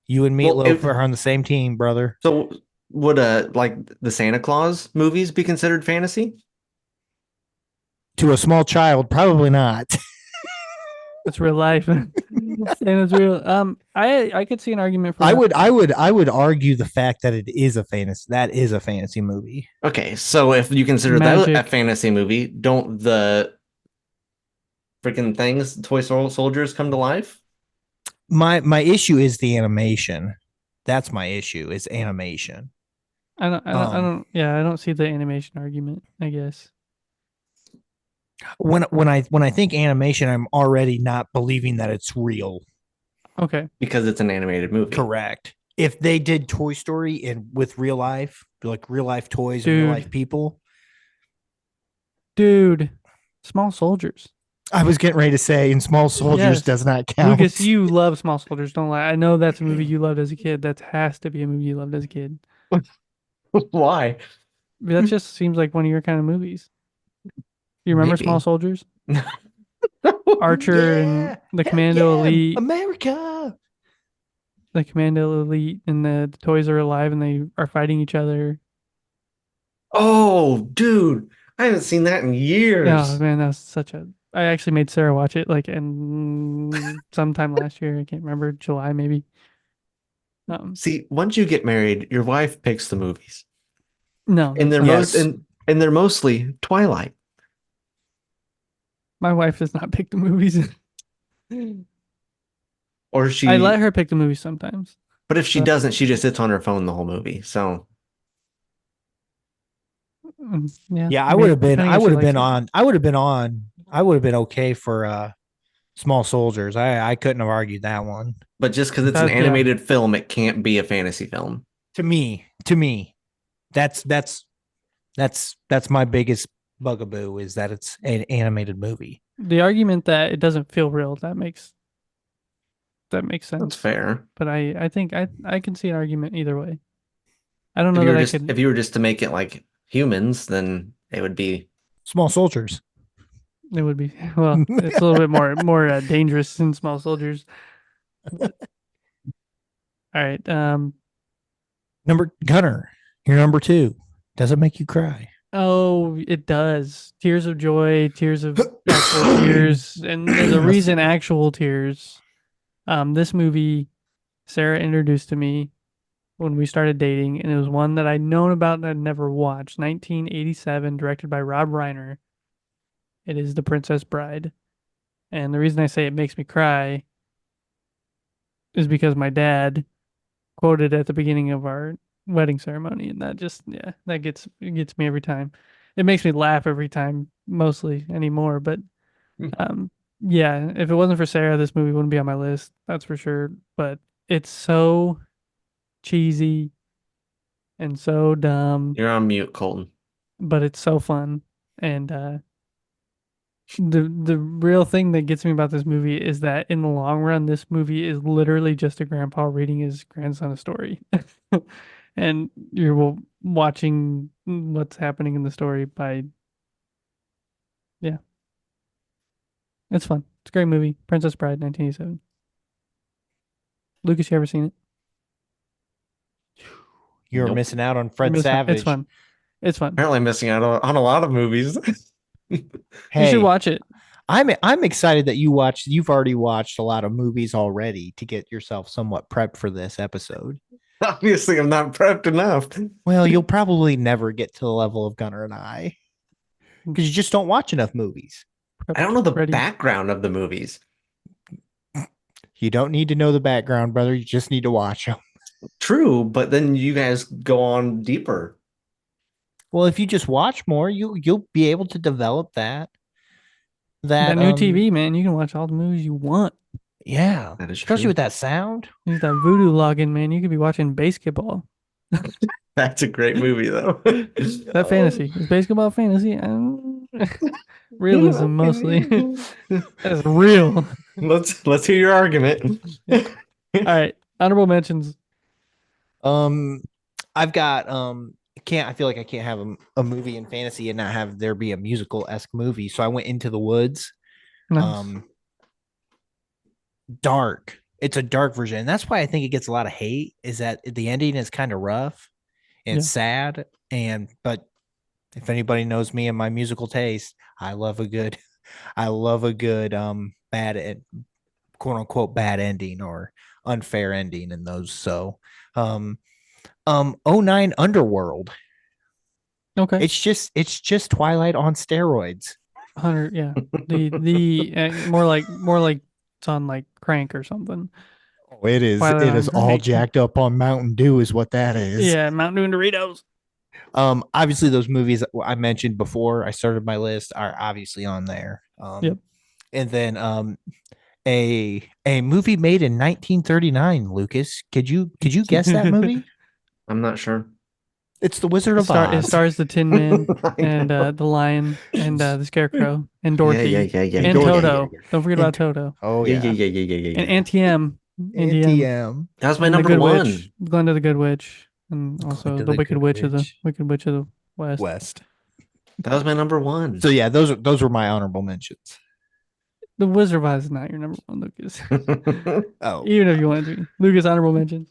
You and Meatloaf are on the same team, brother. So would like the Santa Claus movies be considered fantasy? To a small child, probably not. That's real life. Santa's real. I could see an argument for I that. would argue the fact that it is a fantasy. That is a fantasy movie. Okay, so if you consider that a Magic. fantasy movie, don't the freaking things, soldiers, come to life? My issue is the animation. That's my issue. Is animation. Yeah, I don't see the animation argument, I guess. When I think animation, I'm already not believing that it's real. Okay. Because it's an animated movie. Correct. If they did Toy Story in with real life, like real life toys and real life people, dude, Small Soldiers. I was getting ready to say, and Small Soldiers Yes. does not count. Lucas, you love Small Soldiers, don't lie. I know that's a movie you loved as a kid. That has to be a movie you loved as a kid. Why? That just seems like one of your kind of movies. You remember Maybe. Small Soldiers? Archer and the Commando Elite. America. The Commando Elite and the toys are alive and they are fighting each other. Oh, dude, I haven't seen that in years. Oh man, that was such a. I actually made Sarah watch it like sometime last year. I can't remember, July maybe. See, once you get married, your wife picks the movies, No, and they're Yes. and they're mostly Twilight. my wife does not pick the movies. Or she, I let her pick the movies sometimes. but if she doesn't, she just sits on her phone the whole movie. So Yeah, I would have been. depending I if she would have likes been it. on. I would have been on. I would have been okay for Small Soldiers. I couldn't have argued that one. but just because it's an Yeah. animated film, it can't be a fantasy film. To me, that's my biggest bugaboo is that it's an animated movie. The argument that it doesn't feel real, that makes sense. That's fair. But I think I can see an argument either way. I don't know If you that were I just could. if you were just to make it like humans, then it would be. Small Soldiers. It would be well. It's a little bit more dangerous than Small Soldiers. All right. Gunner, you're number 2. Does it make you cry? Oh, it does. Tears of joy, tears of actual tears, and there's a reason actual tears. This movie, Sarah introduced to me when we started dating, and it was one that I'd known about and I'd never watched. 1987, directed by Rob Reiner. It is The Princess Bride. And the reason I say it makes me cry is because my dad quoted at the beginning of our wedding ceremony, and that just that gets me every time. It makes me laugh every time, mostly anymore. But yeah, if it wasn't for Sarah, this movie wouldn't be on my list. That's for sure. But it's so cheesy and so dumb, You're on mute, Colton. but it's so fun. And the real thing that gets me about this movie is that in the long run, this movie is literally just a grandpa reading his grandson a story. And you're watching what's happening in the story by it's fun. It's a great movie. Princess Bride, 1987. Lucas, you ever seen it? You're Nope. missing out on Fred It's fun. Savage. It's fun. It's fun. Apparently, I'm missing out on a lot of movies. You Hey, should watch it. I'm excited that you've already watched a lot of movies already to get yourself somewhat prepped for this episode. Obviously, I'm not prepped enough. Well, you'll probably never get to the level of Gunner and I because you just don't watch enough movies. I don't know the Ready. background of the movies. You don't need to know the background, brother. You just need to watch them. True, but then you guys go on deeper. Well, if you just watch more, you'll be able to develop that. That new TV, man. You can watch all the movies you want. Yeah, That is especially true. with that sound. Use that voodoo login, man. You could be watching basketball. That's a great movie, though. That fantasy. Is basketball fantasy? Realism mostly. That's real. Let's hear your argument. All right. Honorable mentions. I've got I feel like I can't have a movie in fantasy and not have there be a musical-esque movie. So I went Into the Woods. Nice. Dark. It's a dark version. And that's why I think it gets a lot of hate, is that the ending is kind of rough and sad. But if anybody knows me and my musical taste, I love a good bad quote unquote bad ending or unfair ending in those. So, '09 Underworld. Okay. It's just Twilight on steroids. 100. Yeah. The more like it's on like crank or something. Oh, it is. Twilight It on is all crank. jacked up on Mountain Dew, is what that is. Yeah. Mountain Dew and Doritos. Obviously, those movies I mentioned before I started my list are obviously on there. Yep. And then a movie made in 1939. Lucas, could you guess that movie? I'm not sure. It's The Wizard of It Oz. stars the Tin Man I and know. the Lion and the Scarecrow and Yeah, Dorothy yeah. and Dorothy. Toto. Don't forget about Toto Oh Yeah, yeah, yeah. and Auntie M. Auntie M. NTM. That was my And the number Good one. Witch, Glenda the Good Witch, and also Glenda the the Wicked Good Witch of the Witch. Wicked Witch of the West. West. That was my number one. So yeah, those were my honorable mentions. The Wizard of Oz is not your number one, Lucas. Oh, Even if you wanted to be. Lucas, honorable mentions.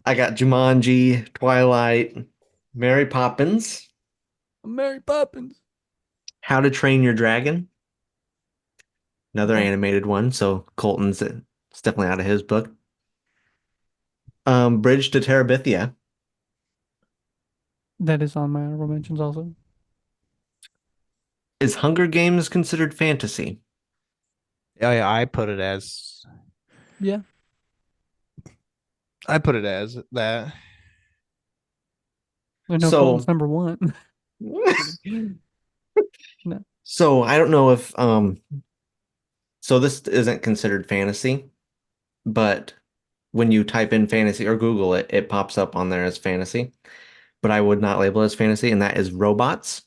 I got Jumanji, Twilight, Mary Poppins, Mary Poppins. How to Train Your Dragon, another Okay. animated one. So Colton's it's definitely out of his book. Bridge to Terabithia. That is on my honorable mentions also. Is Hunger Games considered fantasy? yeah, I put it as Yeah. that. I know So- Colton's number one. No. So I don't know if so this isn't considered fantasy, but when you type in fantasy or Google it, it pops up on there as fantasy. But I would not label it as fantasy, and that is Robots,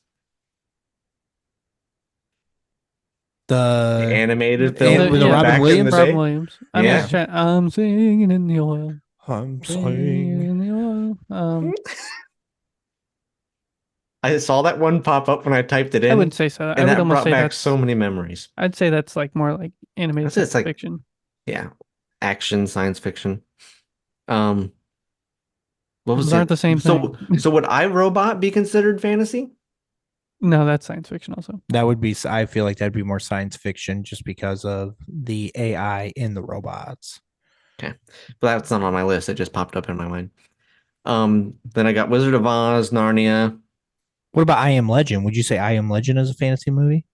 the The animated the- film with the yeah. Robin back in Williams? the Robin day. Williams. Yeah. I'm singing in the oil. I'm Singing saying in the oil. I saw that one pop up when I typed it in, I wouldn't say so. I and would that almost brought say back that's. so many memories. I'd say that's like more like animated I'd say it's science like- fiction. Yeah, action, science fiction. What was Those it? aren't the same So, thing. so would iRobot be considered fantasy? No, that's science fiction also. that would be. I feel like that'd be more science fiction, just because of the AI in the robots. But that's not on my list. It just popped up in my mind. Then I got Wizard of Oz, Narnia. What about I Am Legend? Would you say I Am Legend is a fantasy movie?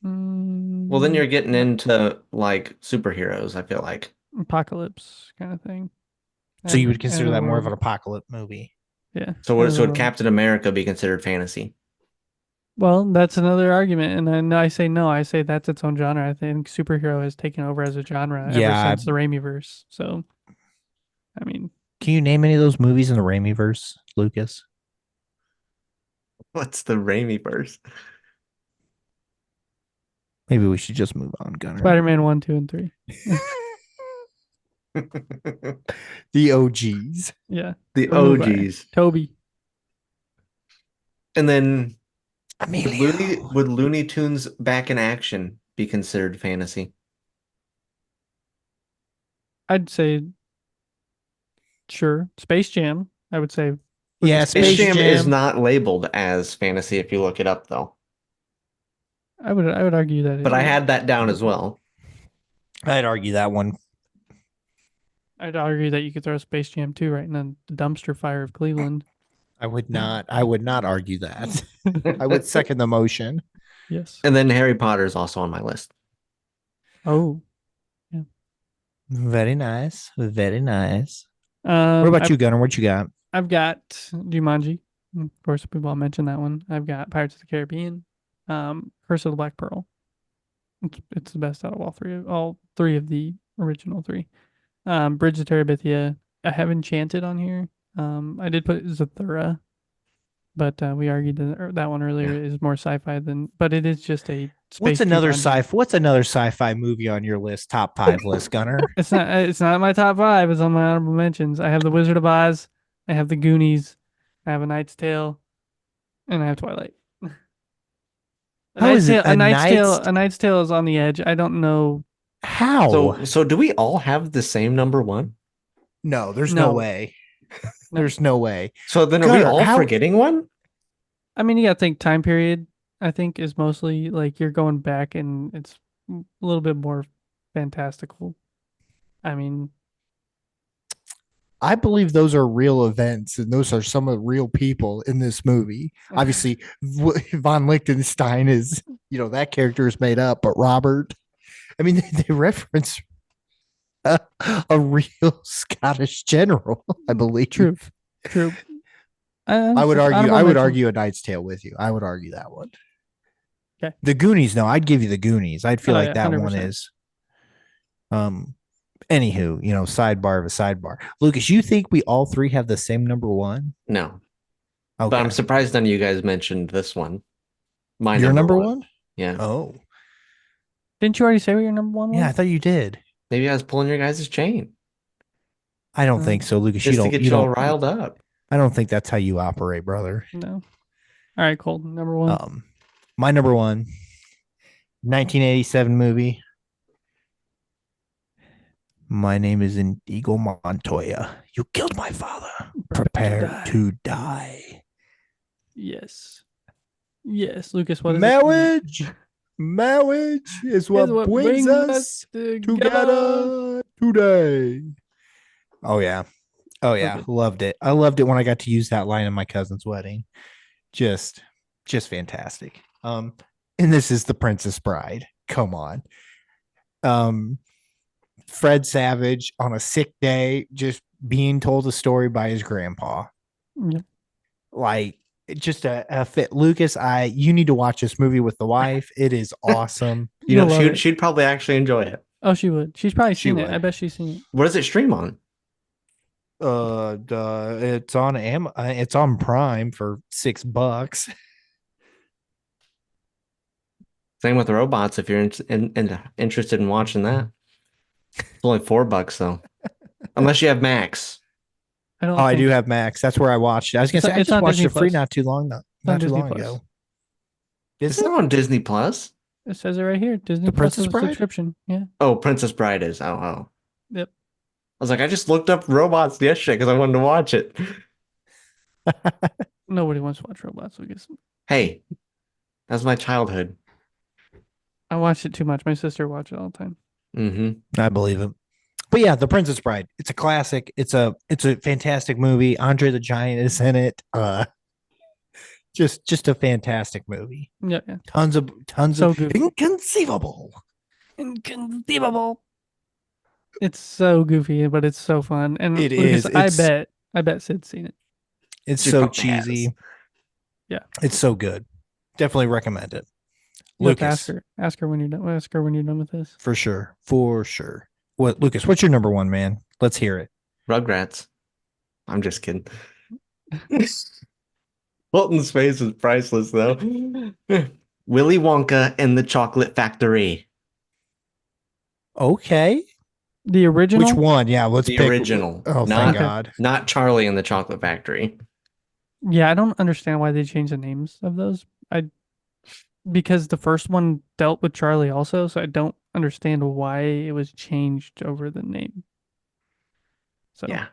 Well, then you're getting into like superheroes, I feel like. Apocalypse kind of thing. So you would consider that more of an World. apocalypse movie? Yeah. So would World. Captain America be considered fantasy? Well, that's another argument, and then I say no. I say that's its own genre. I think superhero has taken over as a genre ever Yeah, since the Raimiverse. So, I mean, Can you name any of those movies in the Raimiverse, Lucas? What's the Raimi verse? Maybe we should just move on, Gunner. Spider-Man 1, 2, and 3. The OGs. Yeah. The Don't move OGs. Toby. And then Emilio. would Looney Tunes back in action be considered fantasy? I'd say sure. Space Jam, I would say. Yeah, Space Space Jam is Jam. not labeled as fantasy if you look it up though. I would argue that. But I had that down as well. I'd argue that one. I'd argue that you could throw Space Jam 2 right in the dumpster fire of Cleveland. I would not argue that. I would second the motion. Yes. And then Harry Potter is also on my list. Oh. Very nice. Very nice. What What about you, Gunner? What you got? I've got Jumanji. Of course, we've all mentioned that one. I've got Pirates of the Caribbean, Curse of the Black Pearl. It's the best out of all three of the original three. Bridge to Terabithia. I have Enchanted on here. I did put Zathura, but we argued that one earlier is more sci-fi than. But it is just a. What's space another Jumanji. What's another sci-fi movie on your list? Top 5 list, Gunner. It's not. It's not my top 5. It's on my honorable mentions. I have The Wizard of Oz. I have The Goonies. I have A Knight's Tale, and I have Twilight. How is it? A Knight's Tale is on the edge. I don't know. How? So do we all have the same number one? No, there's no No. way. No. There's no way. So then are we Gunnar, all how- forgetting one? I mean, you got to think time period. I think is mostly like you're going back, and it's a little bit more fantastical. I mean, I believe those are real events, and those are some of the real people in this movie. Obviously, von Lichtenstein is, that character is made up, but Robert, I mean, they reference a real Scottish general, I believe. True. I would Honorable mention. argue A Knight's Tale with you. I would argue that one. Okay. The Goonies, no, I'd give you the Goonies. I'd feel Oh, like yeah, that 100%. one is. Anywho, sidebar of a sidebar. Lucas, you think we all three have the same number one? No. Okay. But I'm surprised none of you guys mentioned this one. My Your number one? Yeah. Oh. Didn't you already say what your number one was? Yeah, I thought you did. Maybe I was pulling your guys' chain. I don't think so, Lucas. Just to get you all don't riled up. I don't think that's how you operate, brother. No. All right, Colton, number one. My number one, 1987 movie. My name is Inigo Montoya. You killed my father. Prepare to die. Yes. Lucas, what is Marriage. Marriage is what brings us together today. Oh yeah. Okay. Loved it. I loved it when I got to use that line in my cousin's wedding. Just fantastic. And this is The Princess Bride. Come on. Fred Savage on a sick day, just being told a story by his grandpa. Yeah. Like, just a fit. Lucas, you need to watch this movie with the wife. It is awesome. She'd probably actually enjoy it. Oh, she would. She's probably seen it. I bet she's seen it. What does it stream on? It's on it's on Prime for $6. Same with robots. If you're interested in watching that, it's only $4 though, unless you have Max. I do have Max. That's where I watched it. I was gonna say I just watched it free not too long ago. It's not on Disney Plus. It says it right here. Disney Plus Princess Bride subscription. Yeah. Oh, Princess Bride is. Oh. Yep. I was like, I just looked up robots yesterday because I wanted to watch it. Nobody wants to watch robots, I guess. Hey, that's my childhood. I watch it too much. My sister watches it all the time. Mm-hmm. I believe it. But yeah, The Princess Bride. It's a classic. It's a fantastic movie. Andre the Giant is in it. Just a fantastic movie. Yeah. Tons of goofy. Inconceivable. It's so goofy, but it's so fun. And it Lucas, is. I bet Sid's seen it. It's so cheesy. Yeah. It's so good. Definitely recommend it. Lucas, ask her when you're done. Ask her when you're done with this. For sure. What, Lucas? What's your number one, man? Let's hear it. Rugrats. I'm just kidding. Fulton's face was priceless, though. Willy Wonka and the Chocolate Factory. Okay. The original. Which one? Yeah, let's the pick. Original. Oh, thank God. Not Charlie and the Chocolate Factory. Yeah, I don't understand why they changed the names of those. Because the first one dealt with Charlie also, so I don't understand why it was changed over the name. So yeah.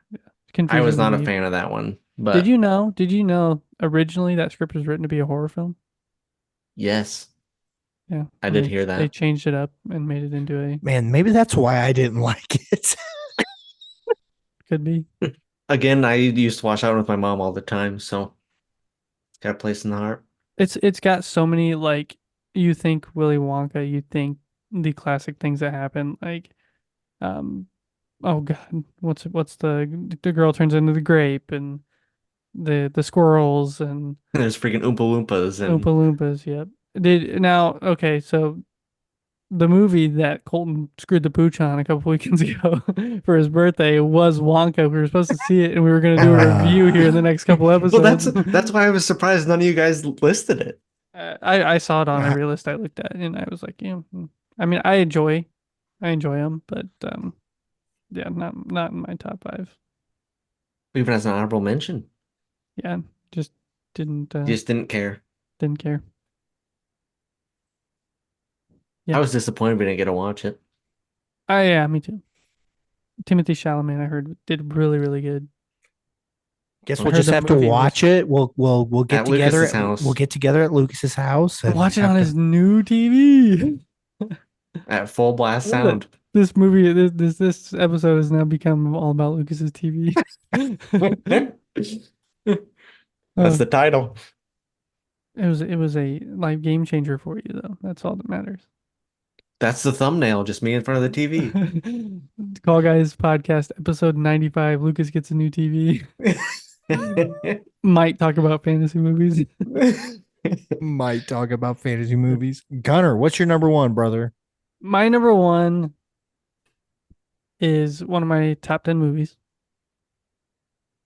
I was not a fan of that one. But Did you know originally that script was written to be a horror film? Yes. Yeah. I did hear that. They changed it up and made it into a Man, maybe that's why I didn't like it. Could be. Again, I used to watch that one with my mom all the time, so it's got a place in the heart. It's got so many, like, you think Willy Wonka, you think the classic things that happen, like oh God, what's the girl turns into the grape and the squirrels and there's freaking Oompa Loompas. Yep. Okay, so the movie that Colton screwed the pooch on a couple weekends ago for his birthday was Wonka. We were supposed to see it, and we were going to do a review here in the next couple episodes. Well, that's why I was surprised none of you guys listed it. I saw it on every list I looked at, and I was like, I mean, I enjoy them, but yeah, not in my top 5. Even as an honorable mention. Yeah, just didn't. Just didn't care. Didn't care. Yeah. I was disappointed we didn't get to watch it. Yeah, me too. Timothy Chalamet, I heard, did really, really good. Guess we'll just have to watch it. We'll get together. Lucas's house. We'll get together at Lucas's house and watch it on his new TV. At full blast Look at that. sound. This movie, this episode has now become all about Lucas's TV. That's Uh, the title. it was a life game changer for you though. That's all that matters. That's the thumbnail, just me in front of the TV. Call Guys Podcast, episode 95. Lucas gets a new TV. Might talk about fantasy movies. Might talk about fantasy movies. Gunner, what's your number one, brother? My number one is one of my top 10 movies.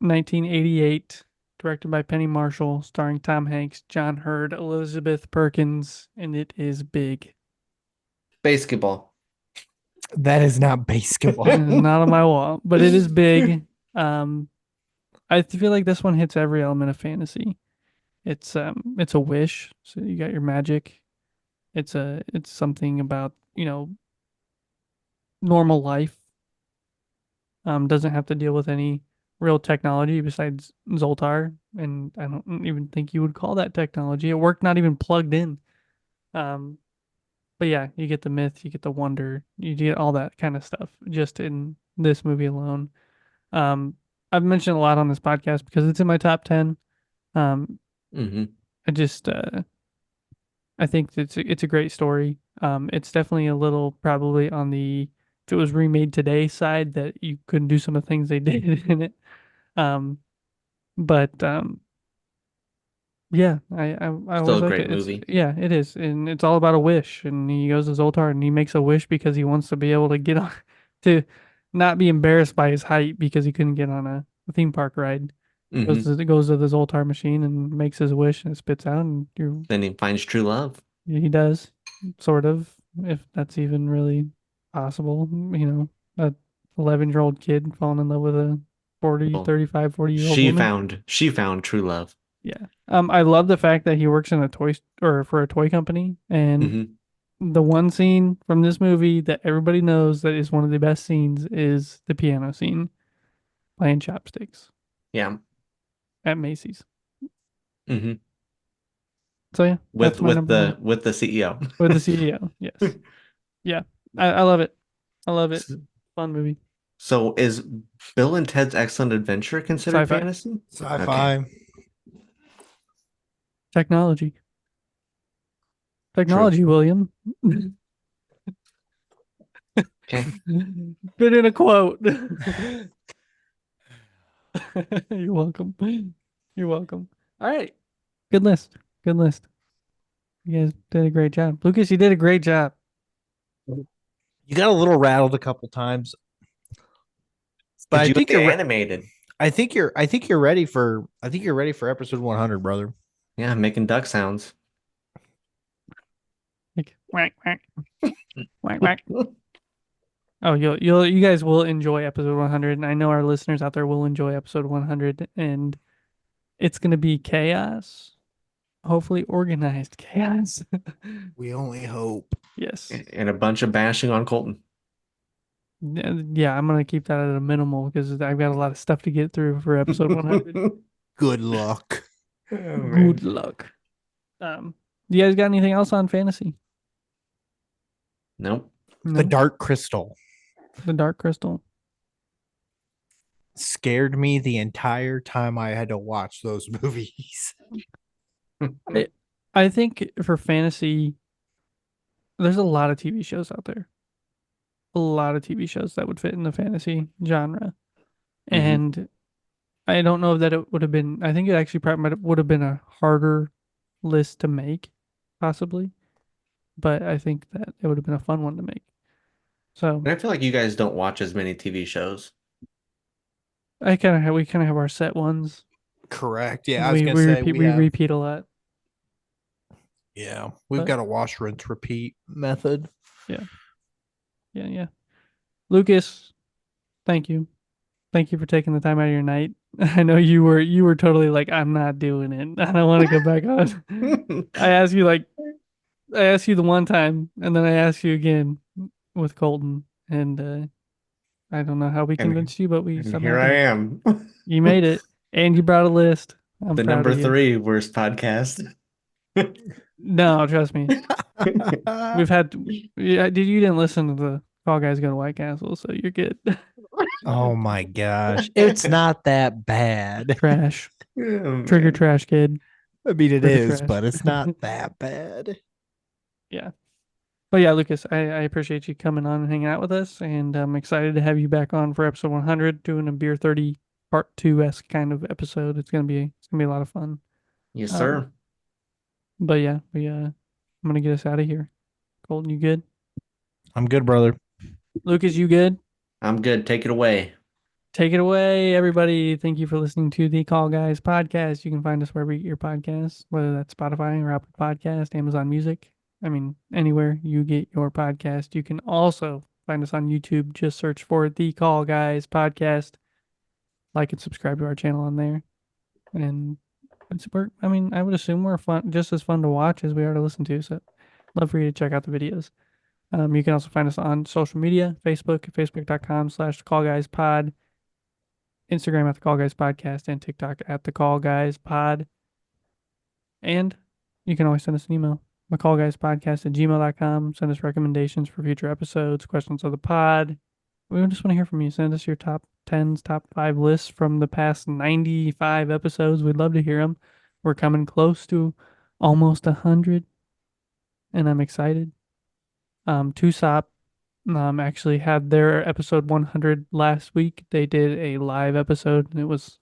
1988, directed by Penny Marshall, starring Tom Hanks, John Hurd, Elizabeth Perkins, and it is big. Basketball. That is not basketball. It is not on my wall, but it is big. I feel like this one hits every element of fantasy. It's a wish, so you got your magic. It's something about, normal life. Doesn't have to deal with any real technology besides Zoltar, and I don't even think you would call that technology. It worked not even plugged in. But yeah, you get the myth, you get the wonder, you get all that kind of stuff just in this movie alone. I've mentioned a lot on this podcast because it's in my top 10. Mm-hmm. I think it's a great story. It's definitely a little probably on the, if it was remade today side, that you couldn't do some of the things they did in it. But yeah, I Still always a like great it. It's, movie. yeah, it is, and it's all about a wish. And he goes to Zoltar and he makes a wish because he wants to be able to get on, to not be embarrassed by his height because he couldn't get on a theme park ride. Mm-hmm. Goes to the Zoltar machine and makes his wish and it spits out, and Then he finds true love. he does, sort of, if that's even really possible. A 11-year-old kid falling in love with a 40, Well, 35, 40-year-old woman. She found true love. Yeah. I love the fact that he works in a toy or for a toy company, and Mm-hmm. the one scene from this movie that everybody knows that is one of the best scenes is the piano scene, playing chopsticks Yeah. at Macy's. Mm-hmm. So yeah, that's my number one. With the CEO. With the CEO. Yes. Yeah. I love it. I love it. Fun movie. So is Bill and Ted's Excellent Adventure considered Sci-fi. fantasy? Sci-fi. Okay. Technology. Technology, William. Okay. Fit in a quote. You're welcome. You're welcome. All right. Good list. Good list. You guys did a great job. Lucas, you did a great job. You got a little rattled a couple times. But I think you're animated. I think you're ready for episode 100, brother. Yeah, making duck sounds. Like whack whack. Whack whack. Oh, you guys will enjoy episode 100, and I know our listeners out there will enjoy episode 100, and it's going to be chaos. Hopefully organized chaos. We only hope. Yes. And a bunch of bashing on Colton. Yeah, I'm going to keep that at a minimal because I've got a lot of stuff to get through for episode 100. Good luck. Good luck. You guys got anything else on fantasy? Nope. The Dark Crystal The Dark Crystal. scared me the entire time I had to watch those movies. I think for fantasy, there's a lot of TV shows out there. A lot of TV shows that would fit in the fantasy genre. And I don't know if that it would have been, I think it actually probably would have been a harder list to make, possibly. But I think that it would have been a fun one to make. So And I feel like you guys don't watch as many TV shows. we kind of have our set ones. Correct. Yeah, I was gonna say we repeat a lot. Yeah, we've got a wash, rinse, repeat method. Yeah. Lucas, thank you for taking the time out of your night. I know you were totally like, I'm not doing it. I don't want to go back on. I asked you the one time, and then I asked you again with Colton, and I don't know how we convinced you, but we And somehow here I did. am. You made it, and you brought a list. I'm The proud number of you. 3 worst podcast. No, trust me. We've had. Yeah, you didn't listen to the Call Guys Go to White Castle, so you're good. Oh my gosh. It's not that bad. Trash. Oh, Trigger man. trash kid. I mean, it Trigger is, trash. but it's not that bad. Yeah. But yeah, Lucas, I appreciate you coming on and hanging out with us, and I'm excited to have you back on for episode 100, doing a Beer 30 Part 2-esque kind of episode. It's gonna be a lot of fun. Yes, Um, sir. But yeah, I'm gonna get us out of here. Colton, you good? I'm good, brother. Lucas, you good? I'm good. Take it away. Take it away, everybody. Thank you for listening to the Call Guys podcast. You can find us wherever you get your podcasts, whether that's Spotify or Apple Podcast, Amazon Music. I mean, anywhere you get your podcast. You can also find us on YouTube. Just search for the Call Guys podcast. Like and subscribe to our channel on there. And I would assume we're fun, just as fun to watch as we are to listen to. So, love for you to check out the videos. You can also find us on social media: Facebook at facebook.com/thecallguyspod, Instagram at the Call Guys Podcast, and TikTok at the Call Guys Pod. And you can always send us an email, thecallguyspodcast@gmail.com. Send us recommendations for future episodes, questions of the pod. We just want to hear from you. Send us your top 10s, top 5 lists from the past 95 episodes. We'd love to hear them. We're coming close to almost 100, and I'm excited. TUSOP actually had their episode 100 last week. They did a live episode, and it was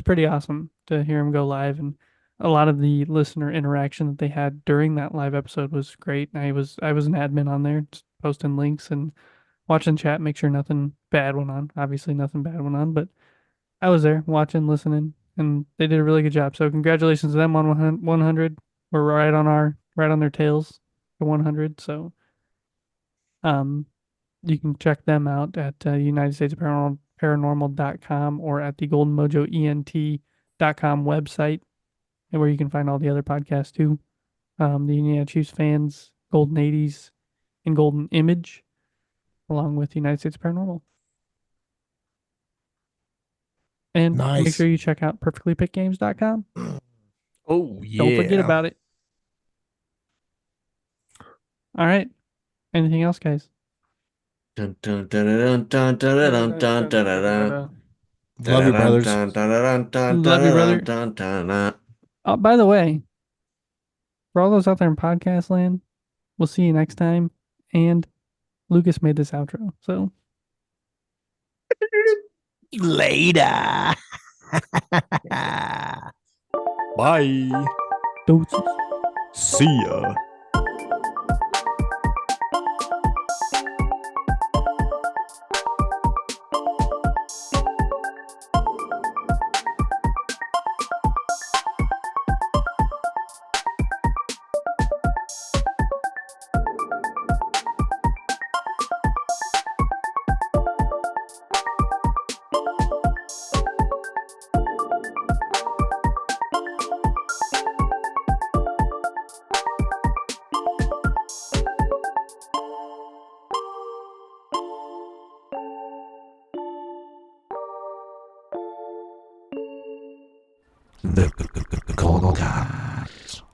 pretty awesome to hear them go live, and a lot of the listener interaction that they had during that live episode was great. I was an admin on there, just posting links and watching chat, make sure nothing bad went on. Obviously, nothing bad went on, but I was there watching, listening, and they did a really good job. So congratulations to them on 100. We're right on their tails for 100. So you can check them out at United States Paranormal.com or at the goldenmojoent.com website, and where you can find all the other podcasts too. The Indiana Chiefs fans, Golden 80s, and Golden Image, along with United States Paranormal. And make Nice. sure you check out perfectlypickgames.com. Oh, yeah. Don't forget about it. All right. Anything else, guys? Dun, dun, dun, dun, dun, dun, dun, dun, dun, dun, dun. Love you, brothers. Dun, dun, dun, dun, Love you, dun, brother. dun, dun, dun. Oh, by the way, for all those out there in podcast land, we'll see you next time. And Lucas made this outro. So Later. Bye. doses. See ya. The Call Guys.